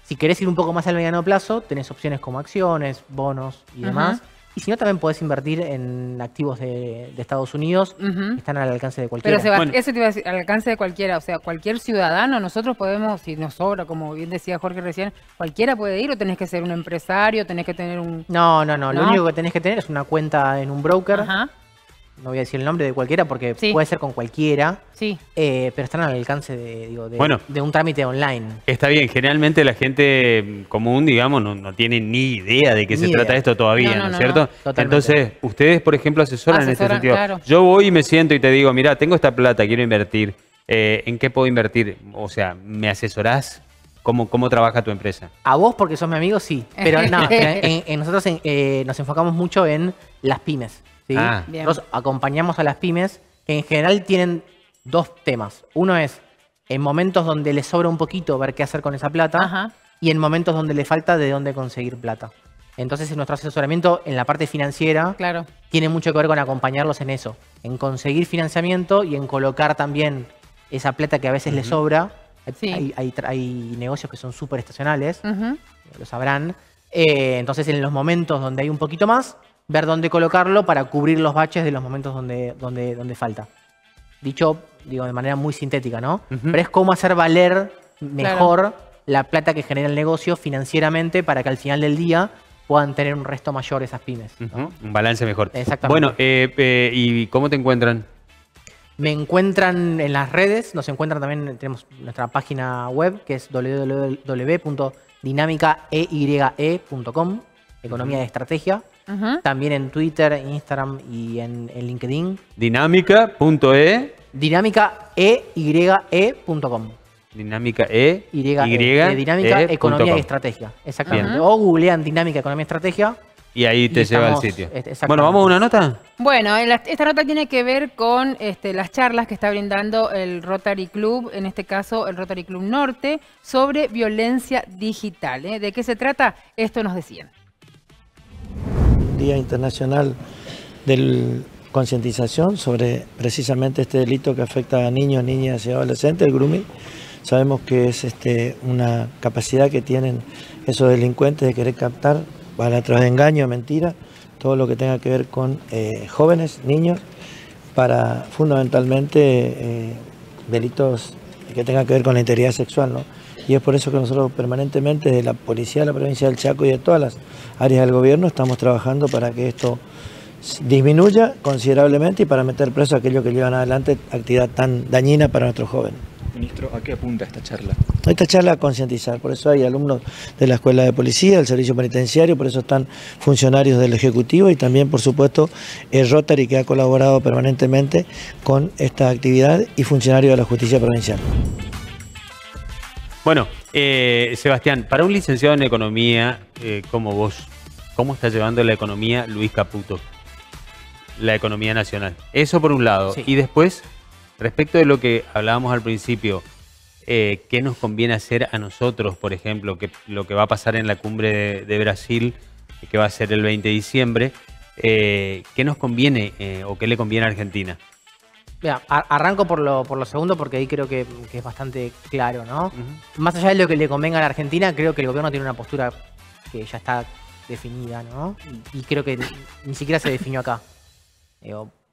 Speaker 11: Si querés ir un poco más al mediano plazo, tenés opciones como acciones, bonos y demás. Y si no, también podés invertir en activos de Estados Unidos que están al alcance de cualquiera.
Speaker 2: Pero eso te iba a decir, al alcance de cualquiera. O sea, cualquier ciudadano, nosotros podemos, si nos sobra, como bien decía Jorge recién, cualquiera puede ir o tenés que ser un empresario, tenés que tener un...
Speaker 11: No. Lo único que tenés que tener es una cuenta en un broker. No voy a decir el nombre de cualquiera porque puede ser con cualquiera. Pero están al alcance de un trámite online.
Speaker 1: Está bien, generalmente la gente común, digamos, no tiene ni idea de qué se trata esto todavía, ¿no es cierto? Entonces, ustedes, por ejemplo, asesoran en este sentido.
Speaker 2: Claro.
Speaker 1: Yo voy y me siento y te digo, mira, tengo esta plata, quiero invertir. ¿En qué puedo invertir? O sea, ¿me asesorás ¿Cómo trabaja tu empresa?
Speaker 11: A vos, porque sos mi amigo, sí. Pero no, nosotros nos enfocamos mucho en las pymes. ¿sí? Nosotros acompañamos a las pymes, que en general tienen dos temas. Uno es en momentos donde les sobra un poquito ver qué hacer con esa plata y en momentos donde le falta de dónde conseguir plata. Entonces, nuestro asesoramiento en la parte financiera tiene mucho que ver con acompañarlos en eso, en conseguir financiamiento y en colocar también esa plata que a veces les sobra. Hay negocios que son súper estacionales, lo sabrán. Entonces, en los momentos donde hay un poquito más, ver dónde colocarlo para cubrir los baches de los momentos donde falta. Dicho, digo, de manera muy sintética, ¿no? Pero es cómo hacer valer mejor la plata que genera el negocio financieramente para que al final del día puedan tener un resto mayor esas pymes. ¿no?
Speaker 1: Un balance mejor.
Speaker 11: Exactamente.
Speaker 1: Bueno, ¿y cómo te encuentran?
Speaker 11: Me encuentran en las redes, nos encuentran también, tenemos nuestra página web que es www.dinamicaeye.com, Economía de Estrategia. También en Twitter, Instagram y en LinkedIn.
Speaker 1: Dinámica.e.
Speaker 11: Dinámicaeye.com.
Speaker 1: Dinámica
Speaker 11: Dinámica, Economía y Estrategia. Exactamente. O googlean Dinámica, Economía y Estrategia.
Speaker 1: Y ahí te lleva al sitio. Bueno, ¿vamos a una nota?
Speaker 2: Bueno, esta nota tiene que ver con las charlas que está brindando el Rotary Club, en este caso el Rotary Club Norte, sobre violencia digital. ¿De qué se trata? Esto nos decían.
Speaker 21: Día Internacional de Concientización sobre precisamente este delito que afecta a niños, niñas y adolescentes, el grooming. Sabemos que es una capacidad que tienen esos delincuentes de querer captar a través de engaño, mentira, todo lo que tenga que ver con jóvenes, niños, para fundamentalmente delitos que tengan que ver con la integridad sexual, ¿no? Y es por eso que nosotros permanentemente desde la policía de la provincia del Chaco y de todas las áreas del gobierno estamos trabajando para que esto disminuya considerablemente y para meter preso a aquellos que llevan adelante actividad tan dañina para nuestros jóvenes.
Speaker 22: Ministro, ¿a qué apunta esta charla?
Speaker 21: Esta charla a concientizar, por eso hay alumnos de la Escuela de Policía, del Servicio Penitenciario, por eso están funcionarios del Ejecutivo y también, por supuesto, el Rotary que ha colaborado permanentemente con esta actividad y funcionarios de la Justicia Provincial.
Speaker 1: Bueno, Sebastián, para un licenciado en Economía como vos, ¿cómo está llevando la economía Luis Caputo? La economía nacional. Eso por un lado. Sí. Y después, respecto de lo que hablábamos al principio, ¿qué nos conviene hacer a nosotros, por ejemplo, lo que va a pasar en la cumbre de Brasil, que va a ser el 20 de diciembre? ¿Qué nos conviene o qué le conviene a Argentina?
Speaker 11: Mira, arranco por lo segundo porque ahí creo que es bastante claro, ¿no? Más allá de lo que le convenga a la Argentina, creo que el gobierno tiene una postura que ya está definida, ¿no? Y creo que ni siquiera se definió acá.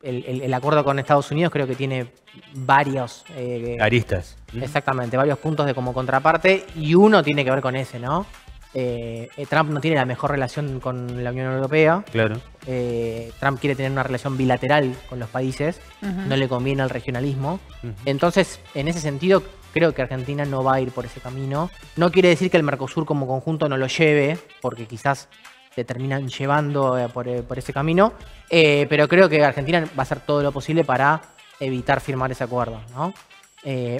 Speaker 11: El acuerdo con Estados Unidos creo que tiene varios...
Speaker 1: aristas.
Speaker 11: Exactamente, varios puntos de como contraparte y uno tiene que ver con ese, ¿no? Trump no tiene la mejor relación con la Unión Europea.
Speaker 1: Claro.
Speaker 11: Trump quiere tener una relación bilateral con los países. No le conviene al regionalismo. Entonces, en ese sentido, creo que Argentina no va a ir por ese camino. No quiere decir que el Mercosur como conjunto no lo lleve, porque quizás se terminan llevando por ese camino. Pero creo que Argentina va a hacer todo lo posible para evitar firmar ese acuerdo, ¿no?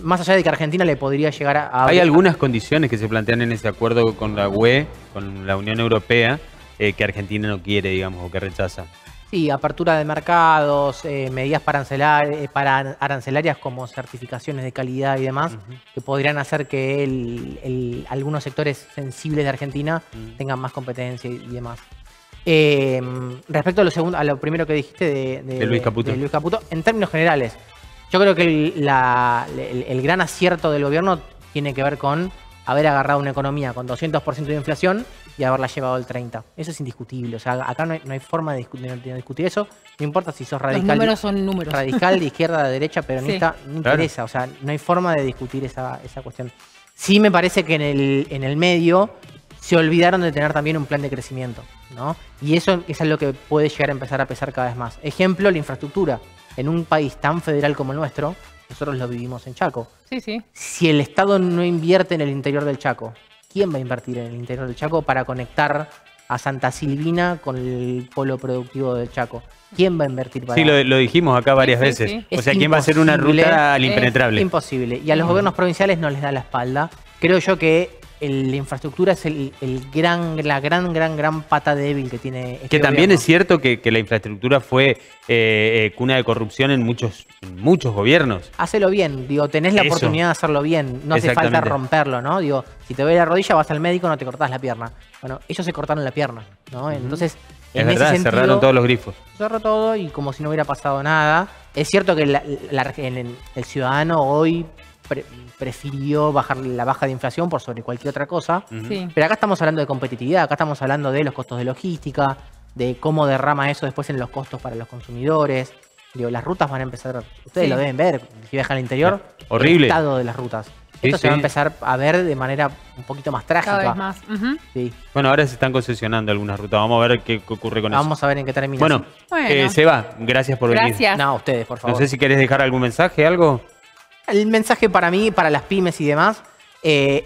Speaker 11: Más allá de que Argentina le podría llegar a...
Speaker 1: Hay algunas condiciones que se plantean en ese acuerdo con la UE, con la Unión Europea, que Argentina no quiere, digamos, o que rechaza.
Speaker 11: Sí, apertura de mercados, medidas para arancelarias como certificaciones de calidad y demás, que podrían hacer que algunos sectores sensibles de Argentina tengan más competencia y demás. Respecto a lo primero que dijiste de
Speaker 1: Luis Caputo.
Speaker 11: En términos generales, yo creo que el gran acierto del gobierno tiene que ver con haber agarrado una economía con 200% de inflación y haberla llevado al 30%. Eso es indiscutible. O sea, acá no hay forma de discutir eso. No importa si sos radical.
Speaker 2: Los números son números.
Speaker 11: Radical, de izquierda, de derecha, peronista, no interesa. O sea, no hay forma de discutir esa cuestión. Sí me parece que en el medio se olvidaron de tener también un plan de crecimiento, ¿no? Y eso es lo que puede llegar a empezar a pesar cada vez más. Ejemplo, la infraestructura. En un país tan federal como el nuestro, nosotros lo vivimos en Chaco.
Speaker 2: Sí, sí.
Speaker 11: Si el Estado no invierte en el interior del Chaco, ¿quién va a invertir en el interior del Chaco para conectar a Santa Silvina con el polo productivo del Chaco? ¿Quién va a invertir para
Speaker 1: Sí, lo dijimos acá varias veces. Sí. O sea, ¿quién va a hacer una ruta al impenetrable?
Speaker 11: Es imposible. Y a los gobiernos provinciales no les da la espalda. Creo yo que la infraestructura es la gran pata débil que tiene este
Speaker 1: Que también
Speaker 11: gobierno.
Speaker 1: es cierto que la infraestructura fue cuna de corrupción en muchos gobiernos.
Speaker 11: Hacelo bien, digo, tenés la
Speaker 1: Eso.
Speaker 11: oportunidad de hacerlo bien, no hace falta
Speaker 1: Exactamente.
Speaker 11: romperlo, ¿no? Digo, si te duele la rodilla vas al médico, no te cortás la pierna. Bueno, ellos se cortaron la pierna, ¿no? Entonces,
Speaker 1: Es
Speaker 11: en
Speaker 1: verdad,
Speaker 11: ese sentido,
Speaker 1: cerraron todos los grifos.
Speaker 11: cerró todo y como si no hubiera pasado nada. Es cierto que el ciudadano hoy prefirió bajar la baja de inflación por sobre cualquier otra cosa.
Speaker 2: Sí.
Speaker 11: Pero acá estamos hablando de competitividad, acá estamos hablando de los costos de logística, de cómo derrama eso después en los costos para los consumidores. Digo, las rutas van a empezar, ustedes
Speaker 2: Sí.
Speaker 11: lo deben ver, si viajan al interior,
Speaker 1: Horrible.
Speaker 11: el estado de las rutas.
Speaker 1: Sí,
Speaker 11: Esto se va a
Speaker 1: sí.
Speaker 11: empezar a ver de manera un poquito más trágica.
Speaker 2: Cada vez más. Ujú.
Speaker 11: Sí.
Speaker 1: Bueno, ahora se están concesionando algunas rutas. Vamos a ver qué ocurre con eso.
Speaker 11: Vamos a ver en qué termina.
Speaker 1: Bueno,
Speaker 2: Bueno.
Speaker 1: Seba, gracias por venir.
Speaker 2: Gracias.
Speaker 11: No, ustedes, por favor.
Speaker 1: No sé si querés dejar algún mensaje, algo.
Speaker 11: El mensaje para mí, para las pymes y demás, es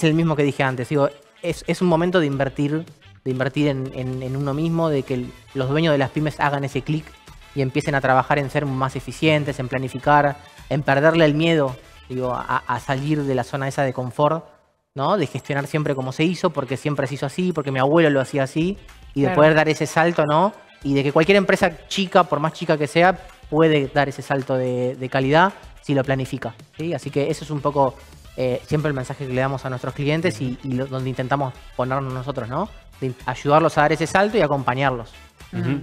Speaker 11: el mismo que dije antes. Digo, es un momento de invertir en uno mismo, de que los dueños de las pymes hagan ese clic y empiecen a trabajar en ser más eficientes, en planificar, en perderle el miedo, digo, a salir de la zona esa de confort, ¿no? De gestionar siempre como se hizo, porque siempre se hizo así, porque mi abuelo lo hacía así, y de
Speaker 2: Claro.
Speaker 11: poder dar ese salto, ¿no? Y de que cualquier empresa chica, por más chica que sea, puede dar ese salto de calidad si lo planifica, ¿sí? Así que eso es un poco siempre el mensaje que le damos a nuestros clientes y donde intentamos ponernos nosotros, ¿no? De ayudarlos a dar ese salto y acompañarlos.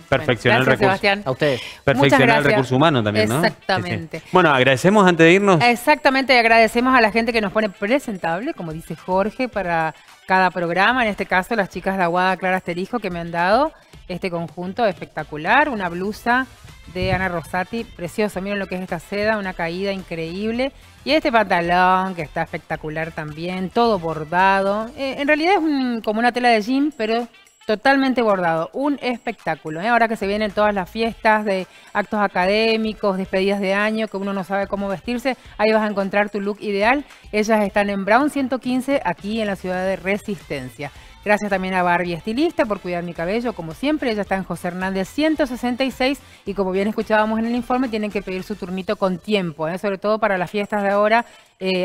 Speaker 1: Perfeccionar el
Speaker 2: Gracias,
Speaker 1: recurso.
Speaker 2: Sebastián.
Speaker 11: A ustedes.
Speaker 1: Perfeccionar el
Speaker 2: gracias.
Speaker 1: recurso humano también, ¿no?
Speaker 2: Exactamente.
Speaker 1: Sí, sí. Bueno, agradecemos antes de irnos.
Speaker 2: Exactamente, y agradecemos a la gente que nos pone presentable, como dice Jorge, para cada programa. En este caso, las chicas de Aguada Clara Asterijo que me han dado este conjunto espectacular, una blusa de Ana Rosati, precioso. Miren lo que es esta seda, una caída increíble. Y este pantalón que está espectacular también, todo bordado. En realidad es como una tela de jean, pero totalmente bordado. Un espectáculo. Ahora que se vienen todas las fiestas de actos académicos, despedidas de año, que uno no sabe cómo vestirse, ahí vas a encontrar tu look ideal. Ellas están en Brown 115, aquí en la ciudad de Resistencia. Gracias también a Barbie Estilista por cuidar mi cabello, como siempre. Ella está en José Hernández 166 y como bien escuchábamos en el informe, tienen que pedir su turnito con tiempo, sobre todo para las fiestas de ahora.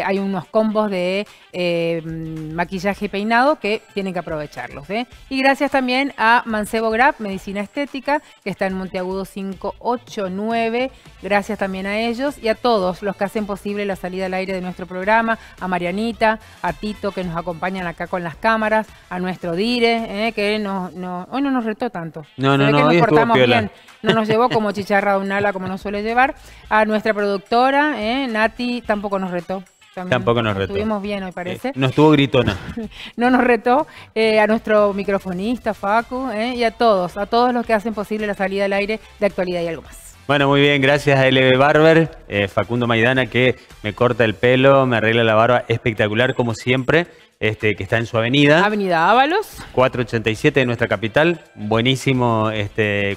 Speaker 2: Hay unos combos de maquillaje y peinado que tienen que aprovecharlos. Y gracias también a Mancebo Grab, Medicina Estética, que está en Monteagudo 589. Gracias también a ellos y a todos los que hacen posible la salida al aire de nuestro programa, a Marianita, a Tito, que nos acompañan acá con las cámaras, a nuestro Dire, que hoy no nos retó tanto.
Speaker 1: No,
Speaker 2: Se
Speaker 1: no,
Speaker 2: ve
Speaker 1: no,
Speaker 2: que
Speaker 1: hoy
Speaker 2: nos
Speaker 1: estuvo
Speaker 2: portamos
Speaker 1: piola.
Speaker 2: bien. No nos llevó como chicharra de un ala como nos suele llevar. A nuestra productora, Nati, tampoco nos retó.
Speaker 1: Tampoco nos retó.
Speaker 2: Estuvimos bien hoy, parece.
Speaker 1: No estuvo gritona.
Speaker 2: No nos retó. A nuestro microfonista, Facu, y a todos los que hacen posible la salida al aire de Actualidad y algo más.
Speaker 1: Bueno, muy bien, gracias a LB Barber, Facundo Maidana, que me corta el pelo, me arregla la barba, espectacular como siempre, que está en su avenida.
Speaker 2: Avenida Ábalos.
Speaker 1: 487 de nuestra capital, buenísimo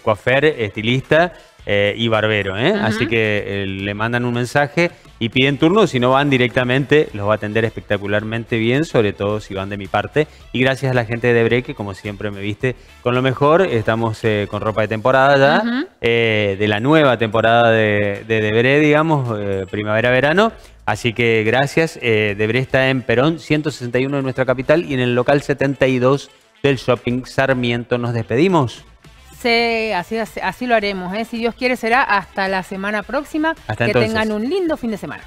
Speaker 1: coafer, estilista y barbero, Así que le mandan un mensaje y piden turno, si no van directamente, los va a atender espectacularmente bien, sobre todo si van de mi parte. Y gracias a la gente de Debré, que como siempre me viste con lo mejor, estamos con ropa de temporada ya, de la nueva temporada de Debré, digamos, primavera-verano. Así que gracias, Debré está en Perón 161 de nuestra capital y en el local 72 del Shopping Sarmiento. Nos despedimos.
Speaker 2: Sí, así lo haremos. Si Dios quiere será hasta la semana próxima.
Speaker 1: Hasta
Speaker 2: que
Speaker 1: entonces.
Speaker 2: tengan un lindo fin de semana.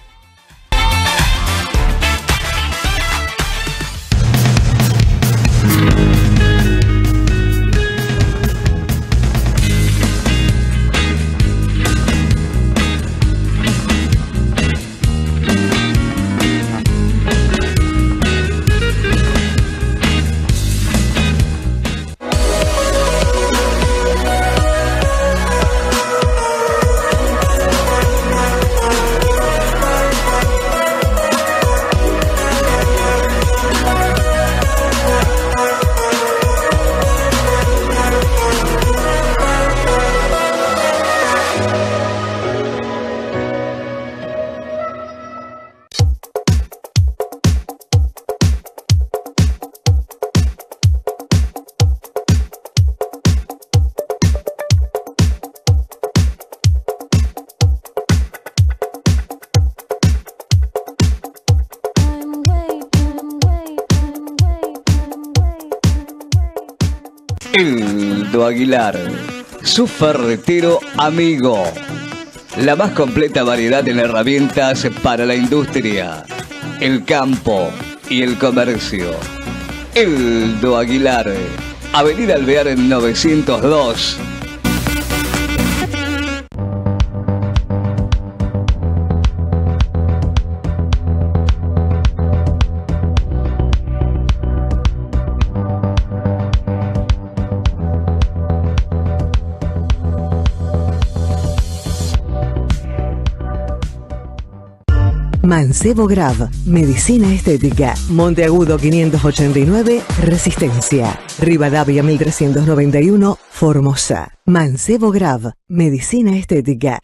Speaker 14: Eldo Aguilar, su ferretero amigo. La más completa variedad en herramientas para la industria, el campo y el comercio. Eldo Aguilar, Avenida Alvear en 902.
Speaker 15: Mancebo Grav, Medicina Estética, Monteagudo 589, Resistencia, Rivadavia 1391, Formosa. Mancebo Grav, Medicina Estética.